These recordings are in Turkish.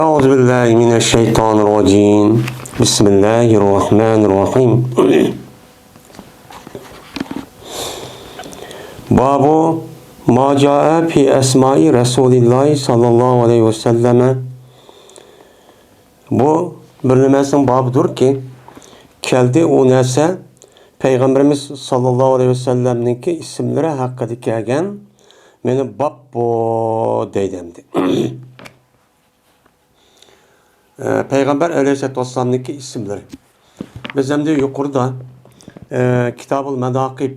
أعوذ بالله من الشيطان الرجيم بسم الله الرحمن الرحيم باب ما جاء في أسماء رسول الله صلى الله عليه وسلم. Bu bilinmesin babıdır ki keldi o nese Peygamberimiz sallallahu aleyhi ve sellem'ninki isimleri hakkında kelgen meni bab bu deydemdi. Peygamber aleyhisselatü vesselam'ninki isimleri. Biz hem de yukarıda Kitab-ı Medakib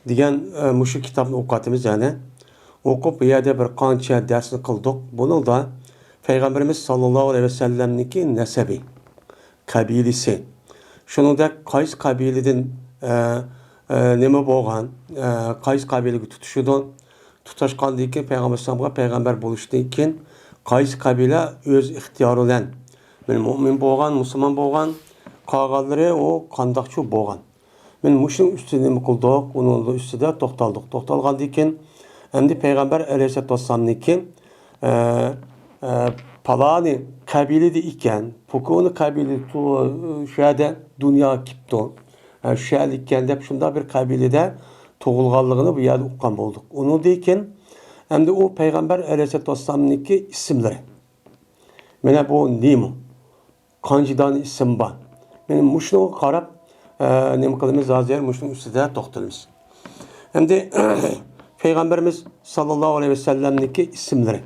degan muşu kitabını okutimiz yani. Okup bir yerde bir qancha dersini kıldık. Bunu da Peygamberimiz sallallahu aleyhi ve sellem'ninki nesebi, kabilesi. Şununda qaysi kabileden nima bo'lgan, qaysi kabileге tutuşudu, tutashqandan keyin Peygamber sallamga peygamber bo'lishdan keyin qaysi kabile öz ixtiyori bilan mo'min bo'lgan, musulmon bo'lgan, qolganlari o qandoqchi bo'lgan. Men mushuning ustida nima qildik, uning ustida to'xtaldik. To'xtalgandan keyin endi Peygamber alayhisolatu vassalamniki palani kabilede iken, pokonu kabile şöyle dünya kipto, şöyle iken de şunda bir kabilede toğulganlığını bu yerde uqqan bulduk. Onu deyken hem de o Peygamber aleyhissalatu vesselam'niki isimleri. Mene bu neymi? Kancıdan isim var. Benim muşunu qarab neymi kılımız azir, muşunun üstüde toxtalımız. Hem de Peygamberimiz sallallahu aleyhi ve sellem'niki isimleri.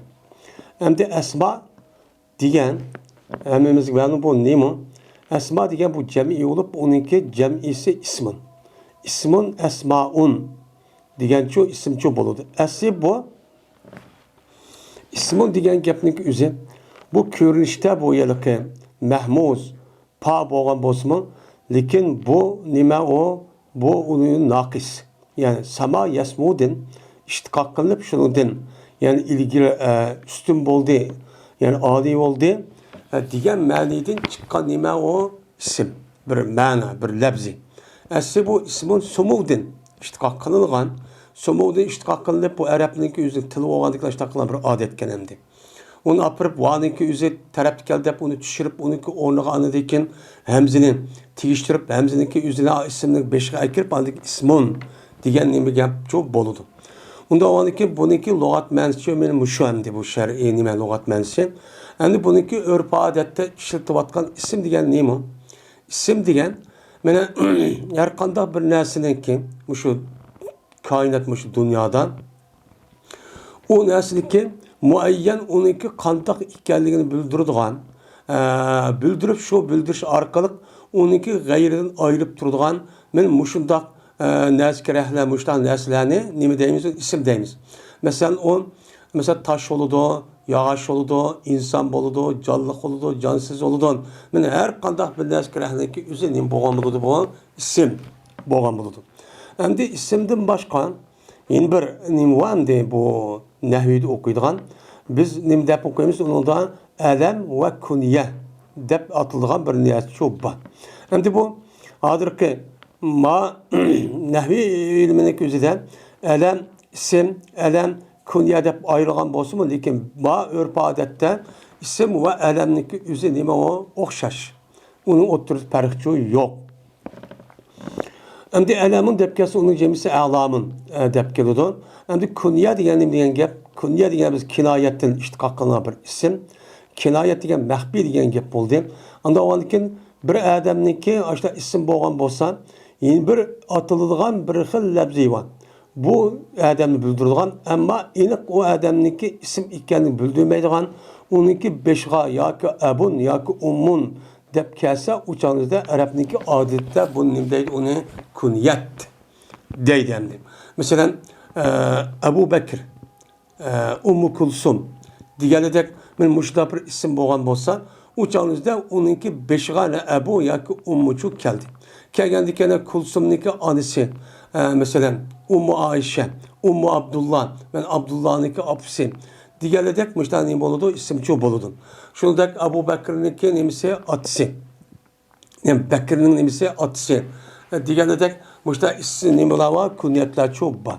Hem de esma diyen, hemimiz yani bu neymi? Esma diyen bu cem'i olup onunki cem'isi ismin. İsmin esmaun diyen çoğu isim çoğu buludu. Esi bu ismin diyen gepnik üzü bu görünüşte bu yılıkı mehmuz pa boğan bozma lekin bu nime o bu onun nakis. Yani sama yasmudin iştikaklanıp şunudin yani ilgili üstün boldu yani adi oldu diyen manidin çıkan nime o isim bir mana bir lebzi. Esi bu ismin sumudin iştikaklanılgan sumudin iştikaklanıp bu Arap'ninki üzü tili oğandıkla iştikaklanıp bir adet kenemdi. Onu apırıp vaninki üzü tarafı geldi onu düşürüp onunki ornuğa anıdayken hemzini tigiştirip hemzininki üzüne isimlik beşiğe akirip anıdaki ismun diyen nime gap çok boludu. Onda o anki bununki lügat mensi benim muşu hemdi bu şer'i nime lügat mensi. Hem bununki örf adette işletilip atkan isim diyen neymi? İsim diyen mene her kanda bir neslinki muşu kainat muşu dünyadan o neslinki muayyen onunki kandak ikenligini bildirdiğen bildirip şu bildiriş arkalık onunki gayriden ayrılıp durduğun men muşundak neskerehler muştan neslerini nime deyimiz isim deyimiz. Mesela on mesela taş oludu, yağış oludu, insan oludu, canlılık oludu, cansız oludu. Men her kandak bir neskerehlerki üzerine boğan buludu bu isim boğan buludu. Hem de isimden başka yeni bir nime var de bu nehvide okuyduğun biz nime dep okuyumuz onun da elem ve kunye dep atıldığı bir niyet çok var. Hem de bu adır ki ma nehvi ilmindeki üzere elem, isim, elem, kunye dep ayrılgan bolsun mu? Lekin ma örf adette isim ve elemdeki üzere nime o okşaş. Onun oturup farkı yok. Hem de elemin depkesi onun cemisi alamın depkelidir. Hem de kunye diyen gep, kunye diyen biz kinayetten iştikaklarına bir isim. Kinayet diyen mehbi diyen gep oldu. Anda o ankin bir adamniki işte isim boğan bolsa yeni bir atılıdığan bir xil lebzi var. Bu adamni bildirdiğen ama inik o adamniki isim ikkenini bildirmeydiğen onunki beşga yaki abun yaki ummun dep kelse uçağınızda Arap'niki adette bunun nimdeydi onu kunyet deydi hem de. Mesela Ebu Bekir, Ummu Kulsum diğerledek ben muşda bir isim boğan bolsa uçağınızda onunki beşgane Ebu yaki Ummuçuk geldi. Kelgendikene Kulsum'niki anisi mesela Ummu Ayşe, Ummu Abdullah, ben Abdullah'niki Absi. Diğerledek muşda neyim oludu isim çok boludu. Şuradaki Ebu Bekir'ninki nemisi atisi. Yani Bekir'nin nemisi atisi. Diğerledek muşda isim neyim olava kunyetler çok var.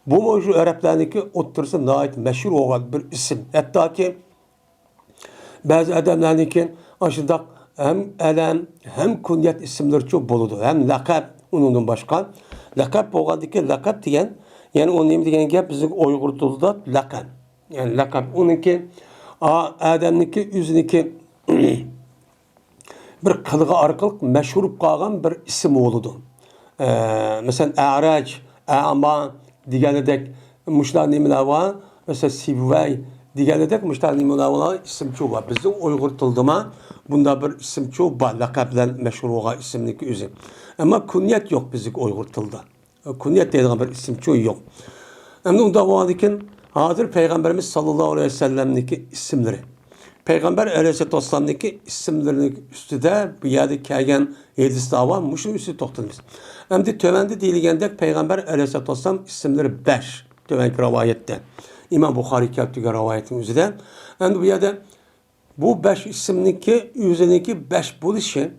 Bu muşu Araplar'niki otursa nait meşhur olan bir isim. Hatta ki Bazı adamlarınki aşıdak hem elem hem kunyet isimleri çok boludu. Hem lakap onundan başka. Lakap boğadaki lakap diyen yani onun neyim diyen gap bizim Uygur dilinde lakap. Yani lakap onunki adamniki yüzüneki bir kılgı arkalık meşhur kalgan bir isim oludu. Mesela A'raç, A'ma diyenedek muşlar nimeler var. Mesela Sivvay diyenedek muşlar nimeler var. İsim çok var. Bizim Uygur tilde bunda bir isim çok var. Lakablar meşhur olan isimlik üzüm. Ama kunyet yok bizim Uygur tilde. Kunyet dediğin bir isim çok yok. Hem onda varken hazır Peygamberimiz sallallahu aleyhi ve sellem'deki isimleri. Peygamber Aleyhisselatü Vesselam'daki isimlerinin üstüde bir yerde kelgen yedisi daha var. Muşun üstü toxtalımız. Hem de tövende deyilgende Peygamber Aleyhisselatü Vesselam isimleri 5. Tövenki rivayette. İmam Bukhari keltüge rivayetin üzerinde. Hem de bu yerde bu 5 isimdeki üzerindeki 5 buluşu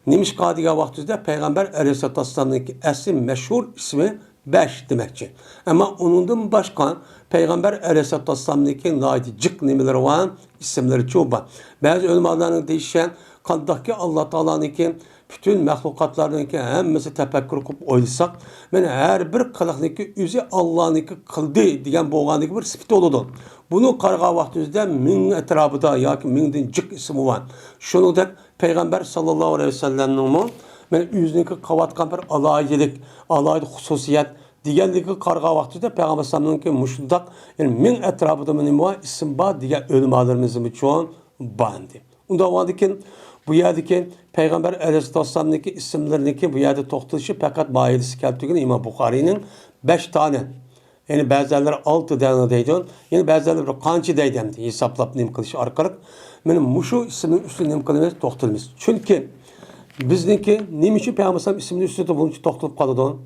Nimiş Kadiga vaktinde Peygamber Aleyhisselatü Vesselam'daki asli meşhur ismi 5 demekçi. Ama onundan başka Peygamber Aleyhisselatü Vesselam'daki naidicik nimeleri var, isimleri çok var. Bazı ölümlerinin değişen kandaki Allah Teala'nınki bütün mahlukatlarınki hemmesi tefekkür kup oylasak, yani her bir kılıkniki yüzü Allah'ınki kıldı diyen boğanlık bir sıfat oludu. Bunu karga vaktinde min etrafında ya ki min cik ismi var. Şunu da Peygamber sallallahu aleyhi ve sellem'nin yani yüzündeki kavatkan bir alaycılık, alaycılık hususiyet diğerliki karga vaktinde Peygamber sallallahu muşundak yani min etrafında min var isim var diğer ölümlerimizin çoğun bandı. Onda vardıkken bu yerdeki Peygamber Aleyhisselam'daki isimlerindeki bu yerde toxtalışı fakat bayilisi keltügün İmam Bukhari'nin 5 tane. Yani bazıları 6 tane deydi. Yani bazıları bir kançı deydi. Hesaplap nim kılışı arkalık. Benim muşu isminin üstüne nim kılımız toxtalımız. Çünkü bizdeki nim için Peygamber Sallallahu isminin üstüne bunun için toxtalıp kalıdı.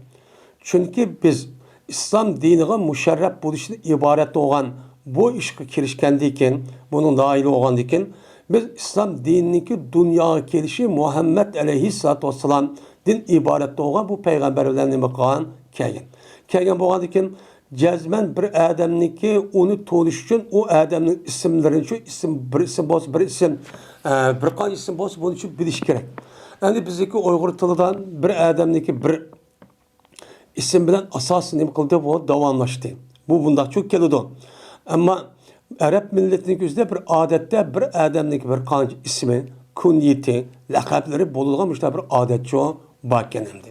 Çünkü biz İslam dinine müşerref buluşun ibaret olan bu işe kirişkendiyken, bunun dahil olan diken, biz İslam dinindeki dünya gelişi Muhammed Aleyhisselatü Vesselam din ibaret olan bu peygamberlerine bakan kelgen. Kelgen boğan diken, cezmen bir adamniki onu to'lish için o adamning isimlerini şu isim bir isim boz bir isim bir qancha isim boz bunun için bilish kerak. Endi bizdeki Uyg'ur tilidan bir adamniki bir isim bilan asos nima qildi bu davomlashdi. Bu bunda çok keladi. Ama Arap milletinin yüzde bir adette bir adamniki bir qancha ismi, kunyeti, laqablari bo'ladigan mushta bir odatchi barkan endi.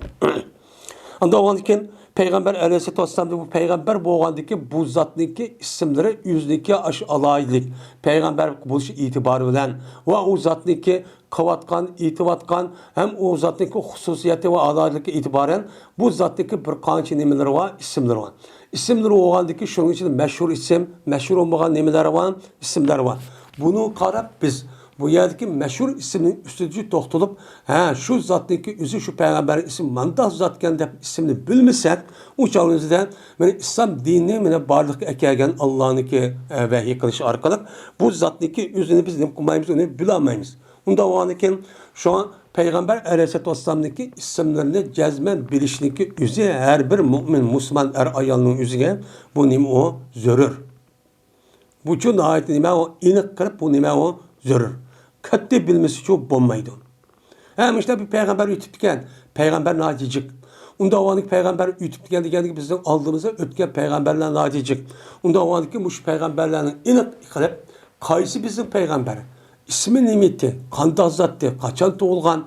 Anda oğandaki Peygamber Aleyhisselatü Vesselam'da bu peygamber boğandaki bu zatniki isimleri yüzdeki alaylık. Peygamber buluşu itibarı bilen ve o zatniki kavatkan, itibatkan hem o zatniki hususiyeti ve alaylık itibaren bu zatniki bir kançı nimeleri var, isimleri var. İsimleri oğandaki şunun için meşhur isim, meşhur olmayan nimeleri var, isimler var. Bunu karab biz bu yerdeki meşhur isminin üstücü toxtulup şu zatdaki üzü şu peygamberin ismi mandah zatken de ismini bilmesek uçalımızdan yani İslam dinine yani barlık ekergen Allah'ınki vahiy kılışı arkalık bu zatdaki üzünü biz ne kumayımız onu bilemeyiz. Bunda o anken şu an Peygamber Aleyhisselatü Vesselam'daki isimlerini cezmen bilişindeki üzü her bir mümin Müslüman ayalının üzüge bu nime o zörür. Bu için ayet nime o inik kırıp bu nime o zörür. Kötü bilmesi çok bombaydı. Hem işte bir peygamber ütüpken, peygamber nacicik. Onda o anki peygamber ütüpken degeni bizim aldığımızda ötken peygamberler nacicik. Onda o anki muş peygamberlerin inik kılıp kayısı bizim peygamber. İsmi nimeti, kanda zattı, kaçan doğulgan,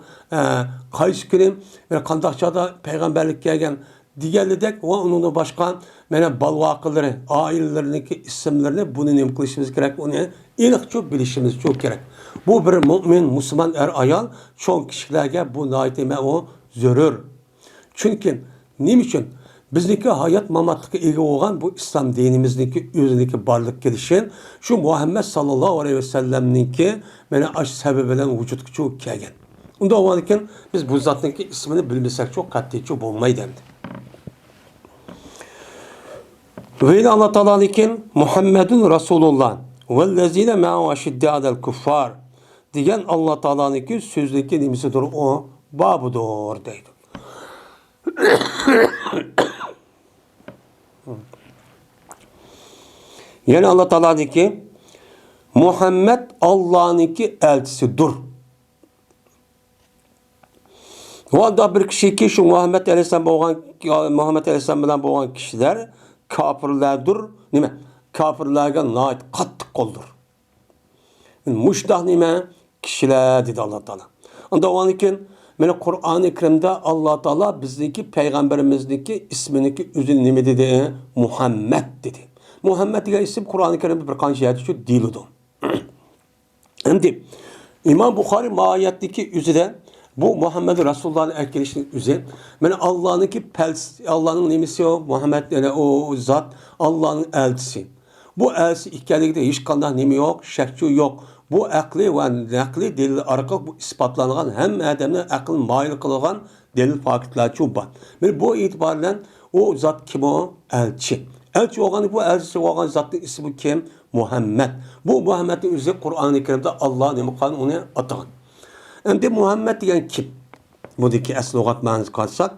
kayısı kirim, kandak çağda peygamberlik gelgen diğerledek ve onun başkan mene balvakıları, ailelerindeki isimlerini bunu nem kılışımız gerek. Onu inik çok bilişimiz çok gerek. Bu bir mümin, Müslüman ayal çok kişilerge bu naitime o zörür. Çünkü niçin? Bizdeki hayat mamatlıkı ilgi olan bu İslam dinimizdeki üzerindeki varlık gelişin şu Muhammed sallallahu aleyhi ve sellem'ninki beni aş sebebiyle vücut çok kelgen. Onda o varken biz bu zatınki ismini bilmesek çok katli çok olmayı dendi. Ve Allah Teala'nınki Muhammedun Resulullah vellezine ma'u aşiddâdel kuffar diyen Allah Teala'nınki sözlükki nimisidir o babudur deydi. Yani Allah Teala'nınki Muhammed Allah'ınki elçisidir. Valla bir kişi ki şu Muhammed Aleyhisselam bilen boğan kişiler kafirlerdir. Nime? Kafirlerge nait kattık koldur. Muşdah nime? Kişiler dedi Allah Teala. Onda o an için Kur'an-ı Kerim'de Allah Teala bizdeki peygamberimizdeki ismindeki üzül nime dedi? Muhammed dedi. Muhammed diye isim Kur'an-ı Kerim'de bir kan şehirde şu dilidir. Şimdi İmam Bukhari mahiyetteki üzere bu Muhammed Resulullah'ın erkelişinin üzeri. Yani Allah'ın nimisi o Muhammed yani o zat Allah'ın elçisi. Bu elçisi hikayede hiç kandan nimi yok, şekçi yok. Bu akli ve nakli delil arka bu ispatlanan hem adamın akıl mail kılgan delil fakitler çuban. Yani bu itibarla o zat kim o? Elçi. Elçi olan bu elçisi olan zatın ismi kim? Muhammed. Bu Muhammed'in üzeri Kur'an-ı Kerim'de Allah'ın emkanı onu atan. Hem de Muhammed diyen kim? Buradaki asıl lügat manası kalsak.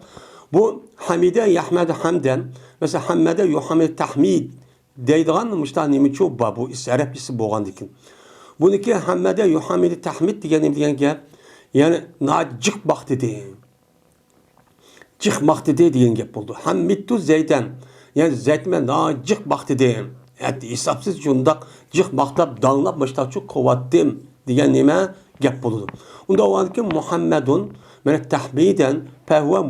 Bu Hamide Yahmed Hamden. Mesela Hammede Yuhammed Tahmid. Deydiğen müştahini çok bu Arap isim boğan dikin. Bununki Hammede Yuhammed Tahmid diyen gel. Yani cık baktı diye. Cık baktı diyen gel buldu. Hammidtu Zeyden. Yani Zeytme cık baktı diye. Yani hesapsız cundak cık baktap dağınlap başta çok kovattım diyen nime gap buldu. Onda o ki Muhammedun men tahmiden fehuve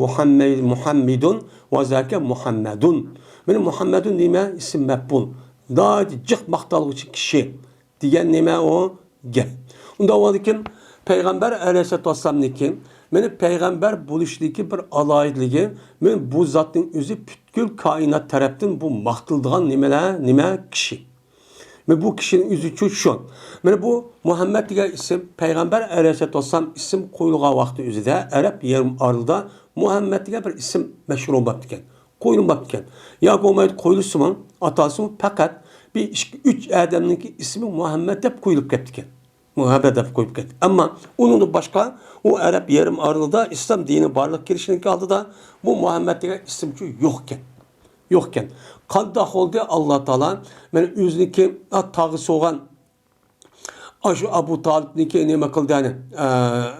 Muhammedun ve zâke Muhammedun. Men Muhammedun nime isim mekbul. Daha cık maktalıcı kişi diyen nime o gap. Onda o ki Peygamber Aleyhisselatü Vesselam'niki benim peygamber buluşdaki bir alaylığı men bu zatın özü bütkül kainat taraftan bu maktıldıgan nime kişi. Ve bu kişinin üzü şu. Yani bu Muhammed diye isim Peygamber Aleyhisselatü Vesselam isim koyulğa vakti üzüde Arap yarım arılda Muhammed diye bir isim meşhur olmak diken. Koyulun bak diken. Ya Muhammed koyulusu mu atası mı fakat bir üç adamınki ismi Muhammed hep koyulup diken. Muhammed hep koyulup gitti. Ama onun başka o Arap yarım arılda İslam dini varlık girişinin kaldı da bu Muhammed diye isimci yokken. Kanda oldu Allah Teala men üzniki tağısı olan aşı Abu Talib'niki ne kıldı yani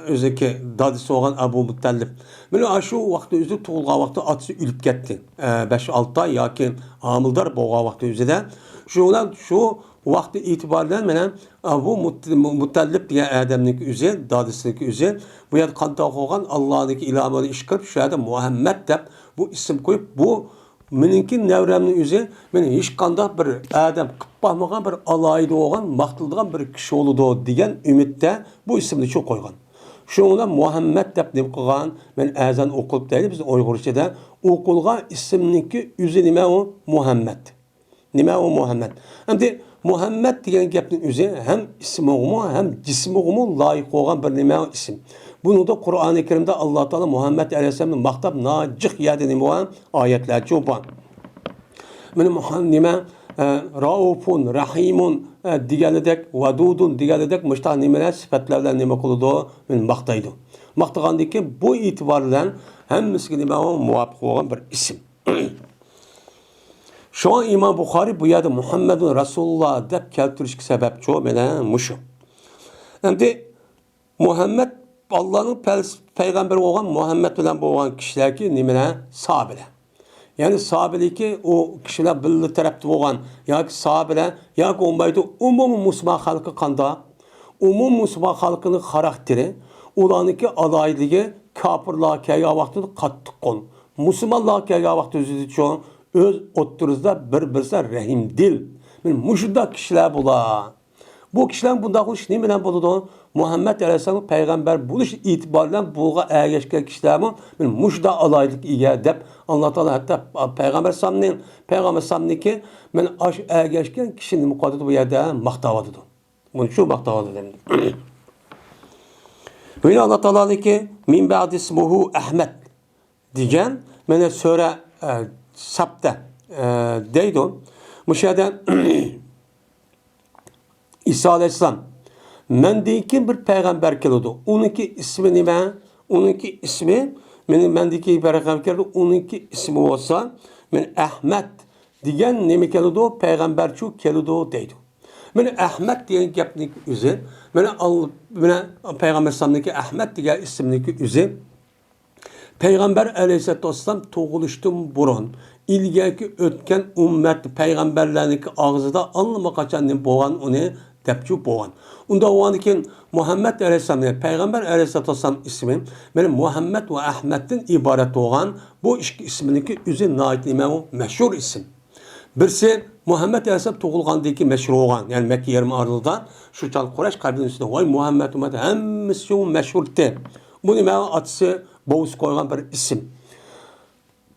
özdeki dadısı olan Abu Muttalib. Men aşı vakti üzü tuğulğa vakti atısı ülüp gitti. 5-6 ay yakin hamildar boğa vakti üzüde. Şu vakti itibariyle menen Abu Muttalib diye adamniki üzü, dadısındaki üzü bu yer kanda olan Allah'daki ilahını işkırıp şu yerde Muhammed de bu isim koyup bu meninki nevremnin üzeri men hiç kanda bir adam kıpbahmagan bir alaylı olan maktıldıgan bir kişi oludu diyen ümitte bu isimni çok koygan. Şundan Muhammed dep ne kılgan men azan okup deydi biz Uygurca'da okulgan isimniki üzeri nime o Muhammed. Nime o Muhammed. Hem de Muhammed diyen gapning üzeri hem ismi oğumu hem cismi oğumu layık olan bir nime o isim. Bunu da Kur'an-ı Kerim'de Allah Teala Muhammed Aleyhisselam'ın maktab nacık yadini olan ayetler çoban. Benim nime Raufun, Rahimun digeledek, Vadudun digeledek müştah nimeler sıfatlardan nime kuludu benim maktaydı. Maktagandaki bu itibarla hem miskin nime o muvafık olan bir isim. Şu an İmam Bukhari bu yerde Muhammedun Resulullah dep keltürüşki sebep çoğu bile muşu. Hem de Muhammed Allah'ın peygamberi olan Muhammed bilen boğan kişiler ki nimene sahabele. Yani sahabeli ki o kişiler belli tarafta boğan ya ki sahabele ya ki onbaydı umum Müslüman halkı kanda umum Müslüman halkının karakteri ulanıki adaylığı kapırlığa kaya vaktinde kattık kon. Müslümanlığa kaya vaktinde üzüldü çoğun öz oturuzda birbirine rahim dil. Yani müşüdda kişiler bula. Bu kişilerin bunda kılıç ne bilen buludu? Muhammed Aleyhisselam peygamber buluş itibariyle bulga ergeçken kişilerin müşda alaylık iyi dep anlatan hatta peygamber samnin ki men aş ergeçken kişinin mukaddet bu yerde maktavadıdı. Bunu şu maktavadı dedim. Böyle Allah Teala ki min ba'd ismuhu Ahmet diyeceğim. Mene söre sapta deydu. Müşaheden İsa Aleyhisselam mendeki bir peygamber keldi. Onunki ismi nime? Onunki ismi mendeki peygamber keldi. Onunki ismi olsa men Ahmet diyen nime keldi? Peygamber şu keldi deydi. Mene Ahmet diyen gapning üzü, mene Peygamber sallallahu Ahmet diyen isimlik üzü, Peygamber aleyhissalatu vesselam toğuluştum burun. İlgaki ötken ümmet peygamberlerinki ağzıda anlama kaçanın boğan onu depçu boğan. Unda o ankin Muhammed aleyhisselam Peygamber aleyhissalatu vesselam ismi benim Muhammed ve Ahmet'ten ibaret olan bu iki ismindeki üzü naitliğime o meşhur isim. Birisi Muhammed aleyhisselam toğulgandaki meşhur olan yani Mekke yerimi ardıdan şu çal Kureyş kalbinin üstünde vay Muhammed ümmet hemmisi meşhurdu. Bu nime atısı boğuz koygan bir isim.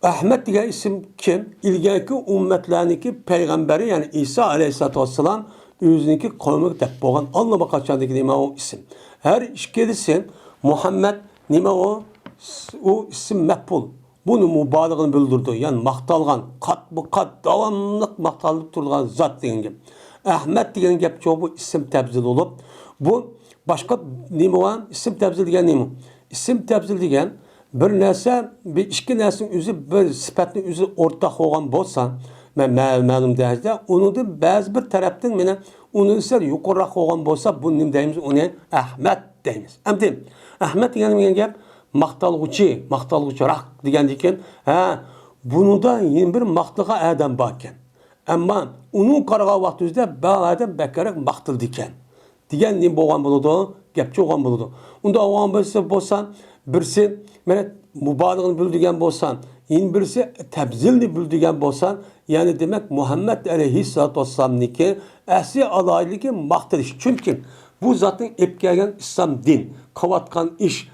Ahmet diye isim kim? İlgaki ümmetlerdeki peygamberi yani İsa aleyhissalatu vesselam özündeki kavmi tep boğan anlama kaçandaki nime o isim. Her işkedisi Muhammed nime o isim mehpul. Bunu mübalağını bildirdi. Yani maktalgan, kat davamlılık maktalıp durduğun zat degan gap. Ahmet degan gap bu isim tebzil olup bu başka nime o isim tebzil degan nime? İsim tebzil degan bir narsa, bir ikki narsaning o'zi bir sifatning o'zi o'rtaq bo'lgan bo'lsa, men ma'lum derecede onu da ba'zi bir tarafdan meni uni sal yuqoriroq bo'lgan bo'lsa, buni nima deymiz? Uni Ahmad deymiz. Endi Ahmad degan gap maqtalg'uchiroq degan ekan. Ha, bunida yana bir maqtaga adam bor ekan. Ammo uni qaragan vaqtimizda bu adam bakarak maqtildi ekan. Degan nima bo'lgan bo'ladi? Gapchi bo'lgan bo'ladi. Unda olgan bo'lsa birisi mana mübalağını bildigen bolsan, yin birisi tebzilni bildigen bolsan, yani demek Muhammed aleyhissalatu vesselam'niki asli alayliki maqtilish. Çünkü bu zaten epkelgen İslam din, kavatkan iş,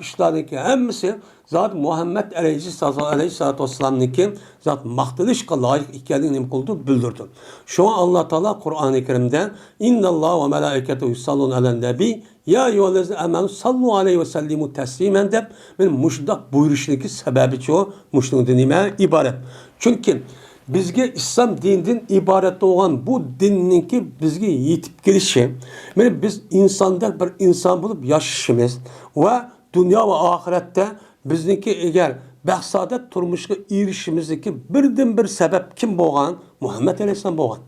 işlerdeki hemmisi zaten Muhammed aleyhissalatu vesselam'niki zaten maqtilishga layık ekanligini nima qildi bildirdi. Şu an Allah Teala Kur'an-ı Kerim'de innalloha ve melaiketuhu yusallun alen nebi ya eyyühellezine amenu sallu aleyhi ve sellimu teslimen deb men muşdak buyuruşundaki sebebi çoğu muşdak dinime ibaret. Çünkü bizge İslam dininden ibaret olan bu dinninki bizge yetip gelişi, yani biz insanda bir insan bulup yaşayışımız ve dünya ve ahirette bizninki eğer bahsadet turmuşka erişimizdeki birden bir sebep kim boğan? Muhammed Aleyhisselam boğan.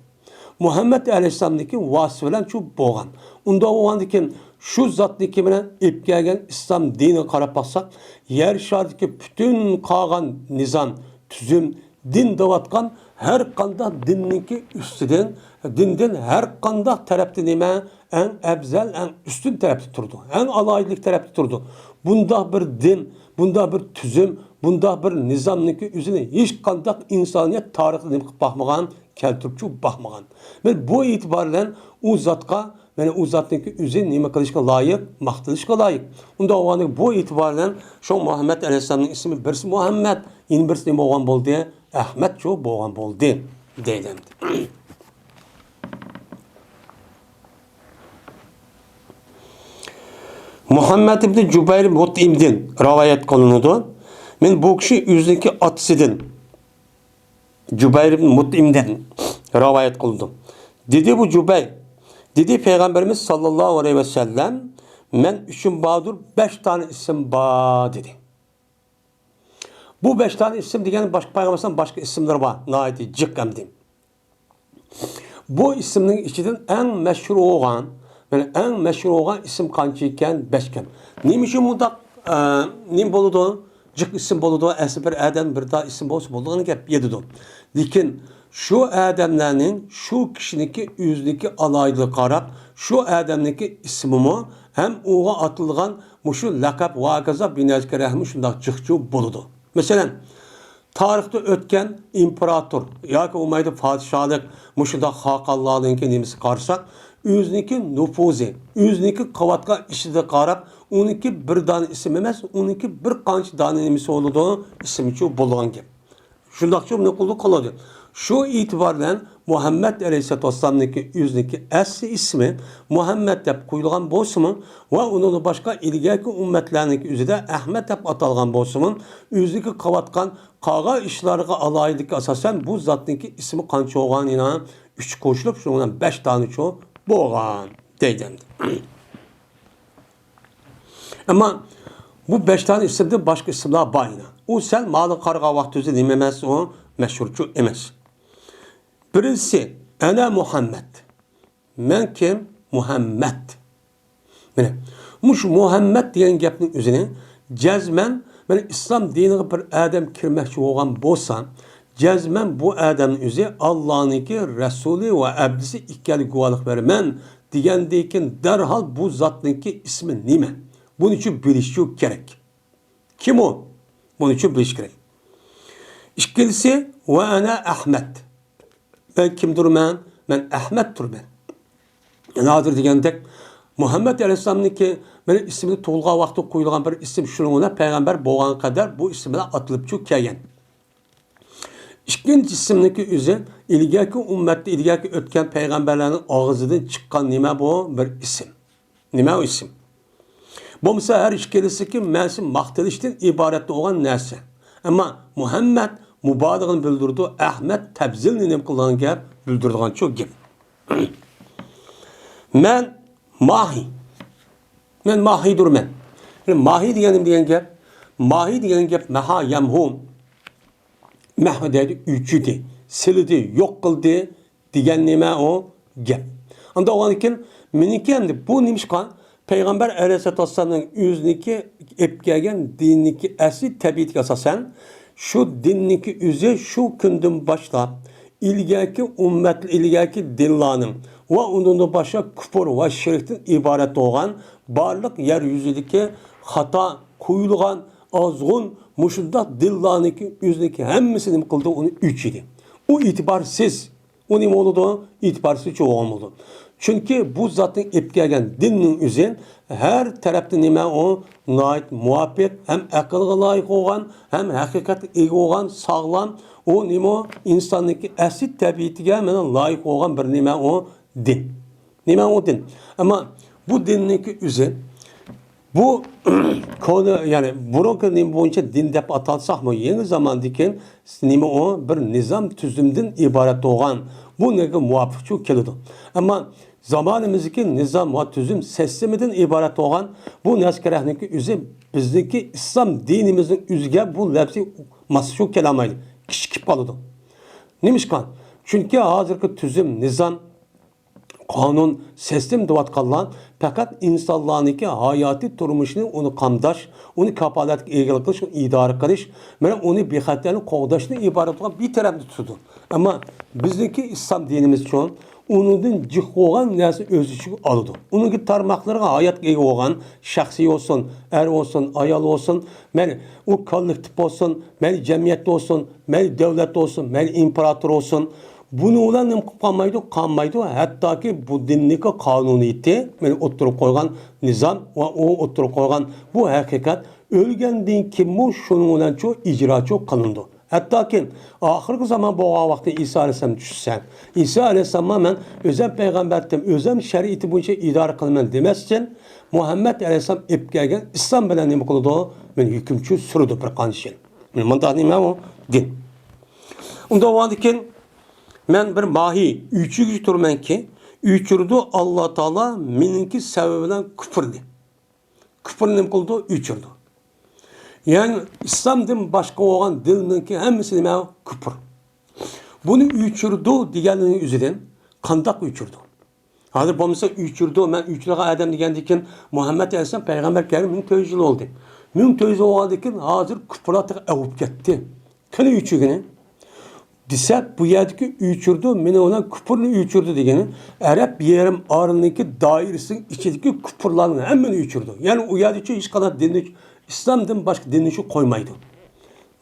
Muhammed Aleyhisselam'daki vasıfelen şu boğan. Unda o andaki şu zatdaki bilen ipkelgen İslam dini qarab baksak, yer şardaki bütün kağan nizam, tüzüm, din davatkan her kanda dinninki üstüden, dinden her kanda tarafta nime en ebzel, en üstün tarafta durdu. En alaylık tarafta durdu. Bunda bir din, bunda bir tüzüm, bunda bir nizamniki üzerine hiç kandak insaniyet tarihini bakmagan, keltiripçu bakmagan. Ve bu itibarla o zatka yani o zatniki üzerine nime kılışka layık, maqtilishga layık. Unda o bu itibarla şu Muhammed Aleyhisselam'ın ismi birisi Muhammed, yeni birisi nime olgan boldu, Ahmet şu olgan boldu deyildi. Muhammed ibn Cübeyr Mut'im'den rivayet kılınudu. Men bu kişi yüzdeki atsıdın. Cübeyr ibn Mut'im'den rivayet kılındı. Dedi bu Cübeyr, dedi Peygamberimiz sallallahu aleyhi ve sellem, men üçün bağdır 5 tane isim var dedi. Bu 5 tane isim diyen başka Peygamber'den başka isimler var. Naiti cıkkemdi. Bu isimlerin içinden en meşhur olan, yani en meşhur olan isim kançıyken 5 ken. Nimişin mudak nim boludu? Cık isim boludu. Esi bir eden bir daha isim boludu. Boluduğunu gep yedidu. Lakin şu adamların şu kişiniki yüzdeki alaylı karab, şu adamdaki ismimi hem oğa atılgan muşu lakab vakaza binazke rahmi şundak cıkçı boludu. Mesela tarihte ötken imparator, ya ki umaydı padişahlık, muşuda hakallalığınki nemisi karşısak, yüzdeki nüfuzi, yüzdeki kavatka işide karab, onunki bir tane isim emez, onunki bir kanç tane nemisi olduğu isim için bulunan gibi. Şundakçı ne kulu kaladı. Şu itibarla Muhammed Aleyhisselatü Vesselam'daki yüzdeki asli ismi Muhammed dep koyulgan bolsumun ve onun başka ilgili ümmetlerindeki yüzüde Ahmet dep atalgan bolsumun yüzdeki kavatkan kağa işlerine alaylık asasen bu zatındaki ismi kançı olan inan 3 koşulup şundan 5 tane çoğu boğan deydendi. Ama bu 5 tane isimde başka isimler bayına. O sen malı karga vaktüzü dememez o meşhurcu emez. Birisi, ana Muhammed. Men kim? Muhammed. Mine, muş Muhammed degan gapning o'zini jazman mana islom diniga bir odam kirmoqchi bo'lgan bo'lsa, jazman bu odamning o'zi Allohniki rasuli va abdisi ekanligiga guvohlik beraman degandan keyin darhol bu zotniki ismi nima? Buni uchun bilish kerak. Kim o? Buni uchun bilish kerak. İkincisi ve ana Ahmet. Ben kimdirman? Ben Ahmet'turman. Yani hazır degandek Muhammed Aleyhisselam'niki benim ismini to'lg'an vaqtda qo'yilgan bir ism shuningina payg'ambar bo'lgan qadar bu ism bilan atilib kelgan. İkinci ismniki o'zi ilgaki ummatda ilgaki o'tgan payg'ambarlarning og'zidan chiqqan nima bu? Bir ism. Nima o ism? Bo'lmasa har ikkilisiki ma'si maqtalishdan iborat bo'lgan narsa. Ama Muhammed mübalağını bildirdi. Ahmet tebzilini nem kılgan gap bildirdiğin çok gap. Men mahi. Men mahidur men. Mahi diyen gap. Mahi diyen gap maha yamhum. Mahve dedi üçüdü. Silidi yok kıldı. Diyen nime o gap. Anda o anken meniken bu neymiş kan? Peygamber Aleyhisselatü Vesselam'ın yüzniki epkegen dinliki asli tabiatga asasen şu dinniki üze şu günden başlap ilgaki ümmet ilgaki dinlarının ve onun başa küfür ve şirkten ibaret olan barlık yeryüzündeki hata koyulgan azgın muşunda dinlarınki yüzündeki hemmisinin kıldığı onu üç idi. O itibarsız. O ne oldu? İtibarsız çoğu olmadı. Çünkü bu zatın epkegen dininin üzerine her tarafta nime o nait muhabbet hem akılga layık olan hem hakikat iyi olan sağlam o nime o insandaki esit tabiatine layık olan bir nime o din. Nime o din. Ama bu dinindeki üzerine bu konu yani burunki nime boyunca din dep atalsak mı yeni zamandaki nime o bir nizam tüzümden ibaret olan bu nege muvaffakçı kelidi. Ama zamanımızdaki nizam ve tüzüm sisteminden ibaret olan bu neskerehniki üzü bizdeki İslam dinimizin üzge bu lafzi masşu kelamaydı. Kişkip kalıdı. Neymiş kan? Çünkü hazırki tüzüm, nizam, kanun, sistem devat kalan fakat insanlarınki hayati durmuşunu onu kamdaş, onu kapalat ilgili kılış, idare kılış, onu bir hatlarını kovdaşını ibaret olan bir tarafta tuttu. Ama bizdeki İslam dinimiz için onun cık olan nesi özüçü alıdı. Onun ki tarmaklarına hayat iyi olan, şahsi olsun, er olsun, ayal olsun, o kolektif olsun, cemiyette olsun, devlet olsun, imparator olsun. Bunu olan nem kalmaydı. Hatta ki bu dinlik kanuniyeti, oturup koygan nizam ve o oturup koygan bu hakikat ölgenden kim bu şunun olan çok icra çok kanundu. Hatta ki ahirki zaman bu vakti İsa Aleyhisselam düşsen, İsa Aleyhisselam'a ben özel peygamberdim, özel şeriatı boyunca idare kılman demezken Muhammed Aleyhisselam epkegen İslam bilen nemi kıldı, ben hükümçü sürdü bir kanışın. Ben nime o din. Onda o andiken men bir mahi üçü turmen ki üçürdü Allah Teala meninki sebebinden küfürdi. Küfür nemi kıldı üçürdü. Yani İslam'dan başka olan dininki hemisi nime küfür. Bunu üçürdü diğerinin üzerinden kandak üçürdü. Hazır bomsa üçürdü, ben üçlüğe adam digendiyken Muhammed Aleyhisselam peygamber kerim 1400 yıl oldu. 1400 yıl oldu hazır küfüratı avup gitti. Kını üçügünü. Disep bu yerdeki üçürdü, mene olan küfürünü üçürdü degeni Arap yerim ağrındaki dairesinin içindeki küfürlerini hemen üçürdü. Yani o yerdeki hiç kadar dinlik İslam'dan başka dinlişi koymaydı.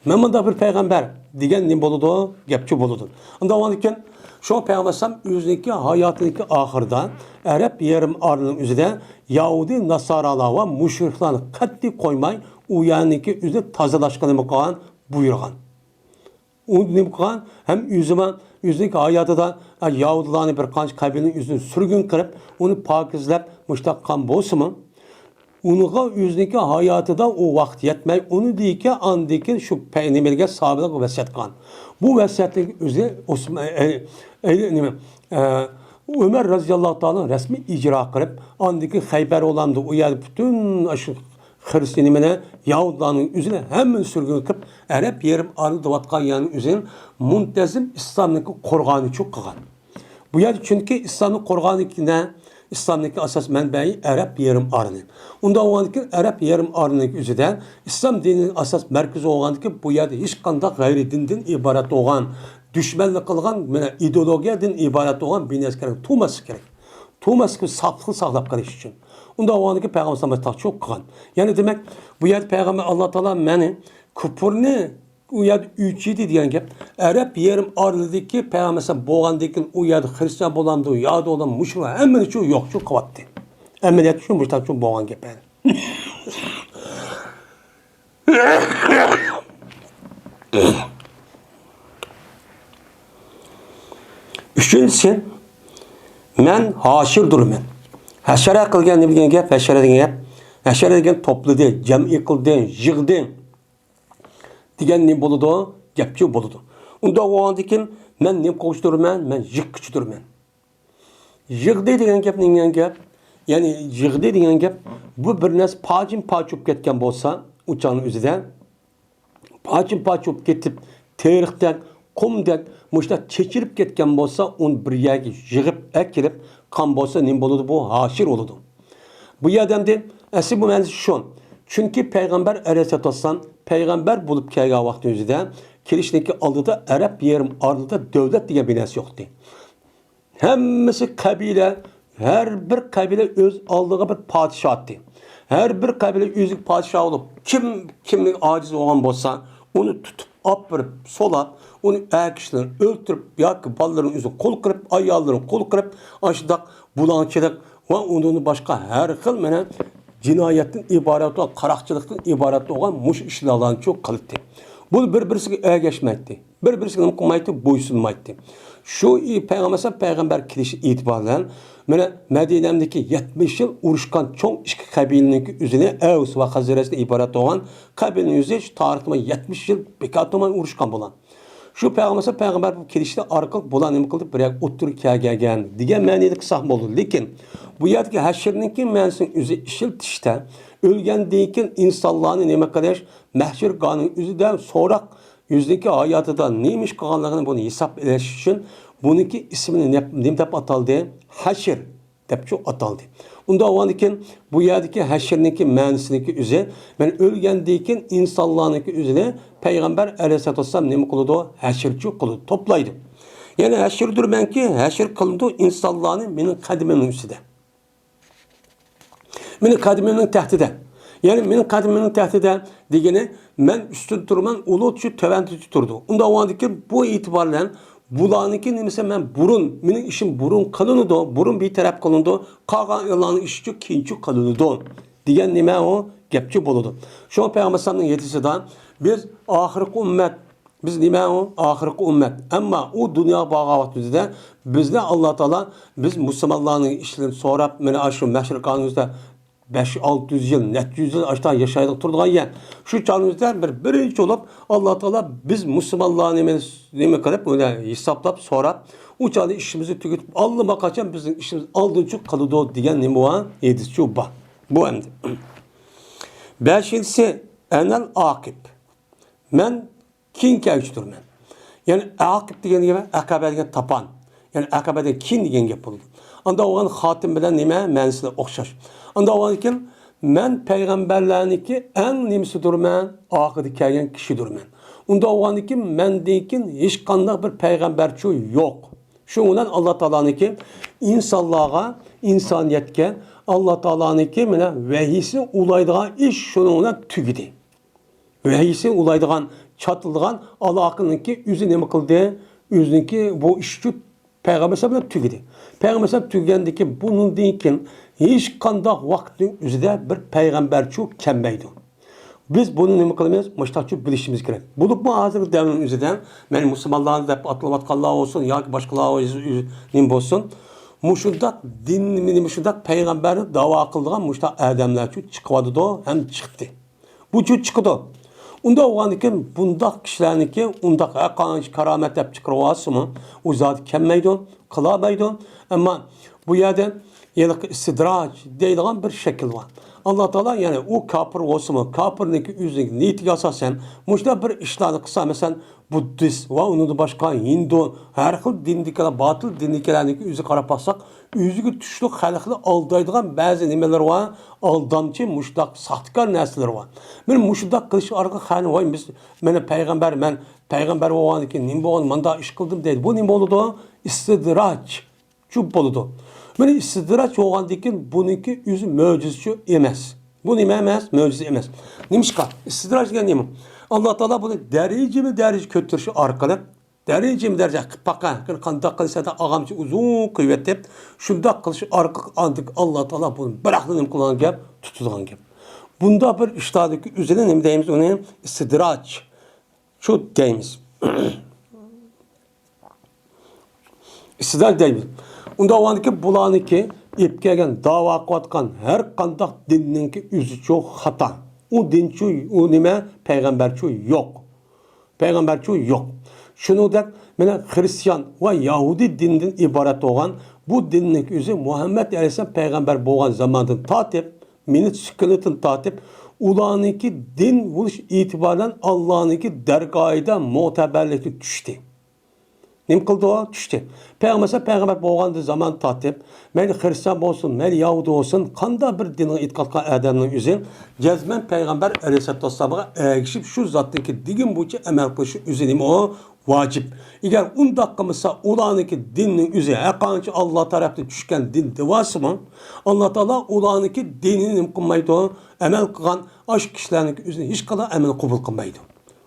Memanda bir peygamber degen ne boludu? Gepçi boludu. Onda o anken şu peygambersem yüzdeki hayatındaki ahırda Arap yerim ağrının üzerinde Yahudi, Nasaralar ve müşriklerini katli koymay o yerdeki üzerinde tazelaşkanı kalan buyurgan. O ne kalan hem yüzdeki hayatı da Yahudilerini bir kanç kabilenin yüzünü sürgün kırıp onu pakizlep müştakkan bolsa mı? Onun yüzdeki hayatı da o vakit yetmey. Onu değil ki andaki şu peynimelge sahabelik vesiyet kan. Bu vesiyetlik üzerine Ömer radıyallahu ta'ala resmi icra kırıp andaki Hayber olandı. O yer bütün aşık Hristiyanimine Yahudilerin üzerine hemen sürgün kırıp Arap yerim arı davatkan yanın üzerine muntezim İslam'daki korganı çok kıgan. Bu yer çünkü İslam'ın Kur'an'ınkine, İslam'daki asas menbeyi Arap yarım arını. Unda oğandaki Arap yarım arının üzerinden İslam dininin asas merkezi oğandaki bu yerde hiç kanda gayri dinden ibaret olan, düşmanlık kılgan ideolojiyadan ibaret olan bir neskerin tuğması gerek. Tuğması ki saflığı sağlap kalış için. Unda oğandaki Peygamber Sallallahu çok kılan. Yani demek bu yerde Peygamber Allah Teala beni kupurni u yerda 3-7 degan gap. Arab yerim oralidagi payg'ambar bo'lgandan u yerda xristian bo'lamdi, u yoqda olan mushrik hammani shu yo'q shu qilyapti. Amaliyat shu mushtaqa bo'lgan gap. Üçüncüsü, men haşirdirman. Haşara qilgan degan gap, haşara degan gap. Haşara degan to'pladi, jam'i qildi, yig'di. Degan ne bo'ladi? Gapchi bo'ladi. Unda o'g'andikin men nim qo'shtirman, men yiqqchidirman. Yig'di degan gap degan gap, ya'ni yig'di degan gap bu bir narsa pajim pachib ketgan bo'lsa, uchoqning o'zida pajim pachib ketib, tarixdan, qumdan mushta chechirib ketgan bo'lsa, uni bir yerga yig'ib, akilib, qon bo'lsa nim bo'ladi? Bu hashir bo'ladi. Bu yerdamda asli bu ma'nosi shu. Çünkü Peygamber Aleyhisselam peygamber bulup kelgan vaqt o'zida kelishniki oldida Arab yerim ardida davlat degan bir narsa yo'qdi. Hammasi qabila, her bir qabila o'z oldiga bir podshohdi. Her bir qabila o'ziga podshoh bo'lib, kimning ojiz bo'lgan bo'lsa, uni tutib, olib birib, solab, uni akishlarni o'ltirib, yoki bolalarning o'zini qo'l qilib, ayollarni qo'l qilib, ashundoq bulanchilik va undan boshqa har xil mana cinayetin ibaret olan, qaroqchilikdan ibaret olan mush ishlarni çok qildi. Bu bir-birisiga ergashmaydi. Bir-birisiga qilmaydi, bo'ysunmaydi. Shu payg'ambar kelishi e'tiboran mana Madinadagi 70 yil urushgan cho'ng ikki qabilaning o'zini Aws va Xazrajdan iborat olan qabilaning o'zi tarixda 70 yil bekatman urushgan bo'lgan. Şu payg'ambar bu kelishda orqali bular nima qildi? Bir o'ttir kelgan degan ma'noda qilsaq bo'ldi. Lekin bu yerdagi hashrninki ma'nosini o'zi ishiltishda o'lgandan keyin insonlarni nima qilish, mahshur qonun o'zida so'roq yüzdeki hayatida neymiş qilganligini buni hisob etish uchun buniki ismini nima deb ataldi? Hashr deb ataldi. Unda oğandikin bu yerdeki haşirniki ma'nosiniki o'zi men o'lgandan keyin insonlarniki o'zini Peygamber Aleyhisselatü Vesselam nima qiladi? Haşirchi qiladi, to'playdi. Yani haşirdirmanki, haşir qilindi insonlarni mening qadimimning ustida. Mening qadimimning tahtida. Yani mening qadimimning tahtida degani men ustun turman, ulug' shu tavantida turdi. Unda oğandikin bu itibarlan bularniki nimasi men burun, mening ishim burun qilindi, burun bir taraf qilindi, qolgan yo'llarning ishi keyinchi qilindi degan nima o gapchi bo'ladi. Shu payg'ambarning yetisida biz oxirgi ummat, biz nima o oxirgi ummat. Ammo u dunyo bag'ovatida bizni Alloh taolo biz musulmonlarning ishlarini so'rab, mana shu mashriqonimizda 500-600 yıl, 700 yıl aşağı yaşaydık turduğun yer. Şu çağımızda birinci olup Allah Teala biz Müslümanlarını neme kadar böyle hesaplap sonra o çağda işimizi tüketip Allah'a kaçan bizim işimiz aldığınca kalıdı diyen ne bu an? Yedisi şu bu. Bu hem de. Beşincisi enel akip. Men kin kevçtür men. Yani akip diyen gibi akabe diyen tapan. Yani akabeden kin diyen yapıldı. Anda oğan hatim bilen nime mensile okşaş. Anda oğan iken men peygamberlerniki en nimsidir men, akıdı kelgen kişidir men. Unda oğan iken men deyikin hiç kandak bir peygamberçi yok. Şundan Allah Teala'nınki insanlığa, insaniyetke Allah Teala'nınki vehisi ulaydıgan iş şununla tügidi. Vehisi ulaydıgan, çatıldıgan Allah'ınki yüzü ne kıldı? Yüzünki bu işçi Peygamber sallallahu tügedi. Peygamber sallallahu tügendeki bunun deyken hiç kandak vaktin üzerinde bir peygamberçi kemmeydi. Biz bunu ne kılamayız? Müştakçı bilişimiz gerek. Bulup mu hazır devrin üzerinden benim Müslümanların da atlamatkallah olsun ya ki başkaları olsun. Muşundak din, muşundak peygamberi dava kıldığın muştak erdemler çıkmadı da hem çıktı. Bu çıktı. Unda oğandikin bundak kişilerinki undak karamet hep çıkarıvası mı? O zat kemmeydi, kılamaydı. Ama bu yerden istidraç deyilgen bir şekil var. Allah Teala yani o kafir olsun mu? Kafirlik yüzündeki niyetiga asosan muşda bir işlarni qilsa, mesela Buddist va uni boshqa Hindu har xil dindikilar, batıl dindikilarniki o'zi qarab baksak, o'ziga tushlik xalqni aldaydigan ba'zi nimalar va aldamchi mushtaq saxtkor narsalar va. Men mushtaq qilish orqali xani voy biz meni payg'ambar bo'lgandan keyin nima bo'lgan, menda ish qildim deydi. Bu nima bo'ladi? İstidraj. Shu bo'ladi. Meni istidraj bo'lgandan keyin buniki o'zi mo'jiza emas. Bu nima emas? Mo'jiza emas. Nimishqa? İstidraj degan nima? Allah Teala bunu derece kötürüşü arkalık, derece paqa, qanday qilsa da ağamçı uzun kıyvetib, şunda qilishi arqaq andık Allah Teala bunu bıraktığını kılan gap, tutulgan gap. Bunda bir iştadaki üzerine ne deyimiz onu istidraj. Şu deyimiz. İstidraj deyimiz. Unda oğandaki bulaniki ipkegen dava qatkan her qandaq dinninki üzü çok hata. O dinçu, o nime peygamberçu yok. Peygamberçu yok. Şunu da mene Hristiyan ve Yahudi dininden ibaret olan bu dinlik yüzü Muhammed Aleyhisselam peygamber boğan zamandan tatip, minit sıkıntın tatip, ulaniki din buluş itibaren Allah'ınki dergahida muteberlikli düştü. Nim kıldı o? Düştü. Peygamber boğandı zaman tatip, men Hristiyan olsun, men Yahudi olsun, kanda bir dinin itikadka adamının üzerine cezmen Peygamber Aleyhisselatü Vesselam'a erişip şu zattaki digin buçu emel kılışı üzerine o vacip. Eğer 10 dakika mesela ulanıki dinin üzerine ekançı Allah tarafta düşken din devası mı? Allah Teala ulanıki dinini kılmaydı o, emel kılan aşk kişilerinin üzerine hiç kadar emel kabul kılmaydı.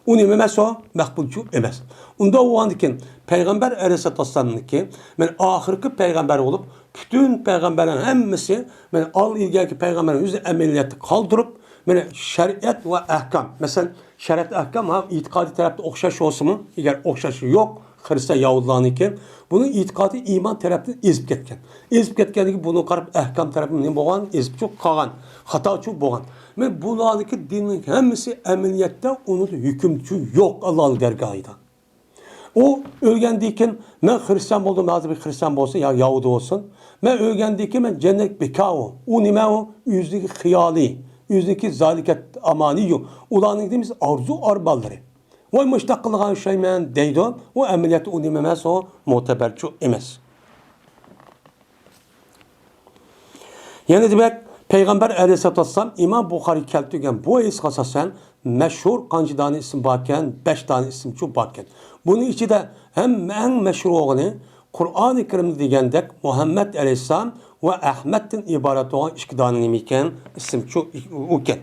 O nima emas o? Maqbulchu emas. Unda o'g'andikin Peygamber Aleyhisselatü Vesselam'niki men oxirgi peygamber olup bütün peygamberlerin hemmisi men al ilgaki peygamberin yüzü ameliyatı kaldırıp men şeriat ve ahkam. Mesela şeriat ahkam ha itikadi tarafta okşaş olsun mu? Eğer okşaşı yok Hristiyan Yahudilarniki bunun itikadi iman tarafından ezip ketken. Ezip ketkenligi bunu qarab ahkam tarafından ne bo'lgan? Ezip çok qalgan. Xato çok bo'lgan. Men bularniki dinin hemmisi emeliyatta onun hükümçü yok Allah'ın dergahında. O ölgendiyken ben Hristiyan oldum, nazır bir Hristiyan olsun ya Yahudi olsun. Ben ölgendiyken ben cennet bekao. O nime o? Yüzdeki hıyali, yüzdeki zaliket amani yok. Ulanın dediğimiz arzu arbalları. O müştak kılgan şey men deydi. O emeliyatta o nime emez o muteberçi emez. Yani demek Peygamber Aleyhisselatü Vesselam İmam Bukhari keltirgen bu hadis asasen meşhur kancı tane isim varken 5 tane isim çok varken. Bunun içi de hem en meşhur olanı Kur'an-ı Kerim'de degендek Muhammed Aleyhisselam ve Ahmet'ten ibaret olan 2 tane nimiken isim çok uken.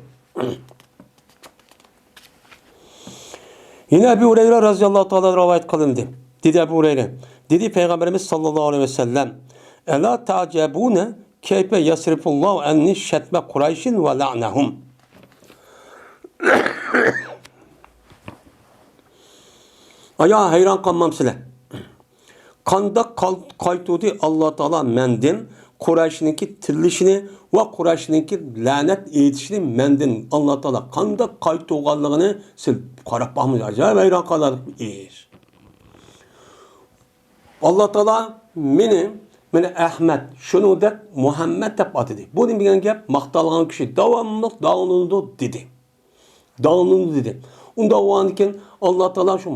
Yine Ebu Hureyre radıyallahu ta'ala rivayet kılındı. Dedi Ebu Hureyre. Dedi Peygamberimiz sallallahu aleyhi ve sellem. Ela ta'cebune keyfe yasrifullahu enni şetme Kureyşin ve la'nehum. Aya hayran kalmam sizler. Kanda kaytudu Allah Teala mendin Kureyş'ninki tillişini ve Kureyş'ninki lanet eğitişini mendin Allah Teala kanda kaytuğanlığını siz karab bakmıyor. Acayip hayran kalardık bir iş. Allah Teala meni Ahmet, şunu da Muhammed deb atadı. Bu degan gap maqtalgan kishi davomli dağınıldı dedi. Dağınıldı dedi. Unda oğanken Allah Teala şu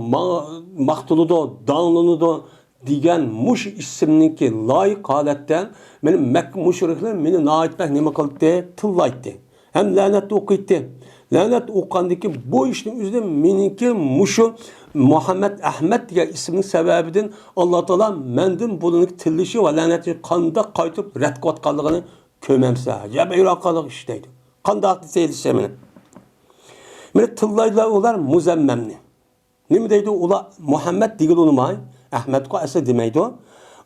maqtılıdı, dağınıldı degan muş ismniki layık haletten benim Mekke müşrikler meni naitbek nima qildi? Tillaydı. Hem lanet okuydu. Lanet okandaki bu işin üzerinde meniki muşu Muhammed Ahmet diye isminin sebebinden Allah Teala mendin bunun tillişi ve laneti kanda kaytıp red qatqanlığını kömemse. Ya beyraklık işteydi. Kanda aklı seyirse meni. Meni tillaydılar olar muzammemni. Ne deydi ola Muhammed digil olmay. Ahmet ko asla demeydi o.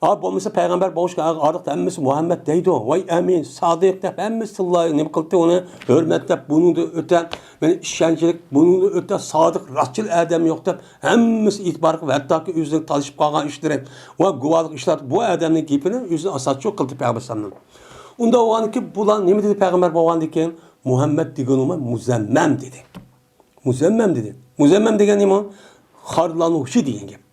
Abi olmasa peygamber boşka arıqda emmesi Muhammed deydi o. Vay emin, sadık dep emmesi tillayı ne kıldı onu hürmet dep bunun da öten yani işkencelik bunun da öten sadık rastçıl adam yok dep emmesi itibarı ve hatta ki üzerine talışıp kalgan işleri ve guvalık işler bu adamın gipini üzerine asat çok kıldı peygamber sallallahu. Onda o an ki bulan ne dedi peygamber bu an diken Muhammed digen olma muzemmem dedi. Muzemmem dedi. Muzemmem degen ne mi? Harlanuşu diyen gibi.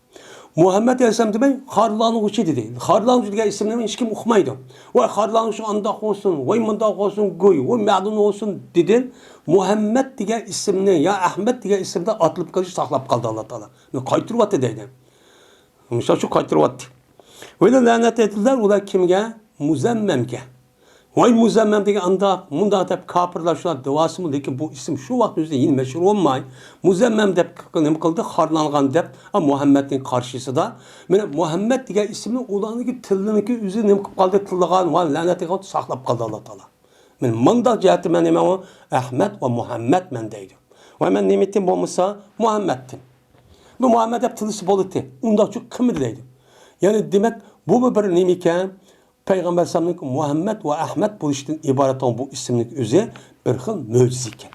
Muhammed Aleyhisselam demek harlanıcı dedi. Harlanıcı diye isimlerini hiç kim okumaydı. Vay harlanıcı andak olsun, vay mındak olsun, goy, vay ma'dun olsun dedin. Muhammed diye isimini ya Ahmet diye isimde atılıp kalıcı saklap kaldı Allah Teala. Kaytırıp attı dedi. Mesela şu kaytırıp attı. Öyle lanet ettiler ular kimge? Muzammemge. Vay muzammem diye anda munda hep kapırlar şuna duası mı ki bu isim şu vakit üzerinde yine meşhur olmay. Muzammem de ne kıldı? Harlangan dep. Ama Muhammed'in karşısı da. Muhammed diye ismi ulanı ki tillini üzerine ne kaldı tıllıgan var lanet ettiler saklap kaldı Allah Teala. Men manda cihati men o Ahmet ve Muhammed mendeydi. Ve men nimetim olmasa Muhammed'tim. Bu Muhammed hep tılısı bolutti. Onda çok kımırdaydı. Yani demek bu mu bir nimike Peygamber Sallallahu Muhammed ve Ahmet bu işten ibaret olan bu isimlik üzere bir xil möcize iken.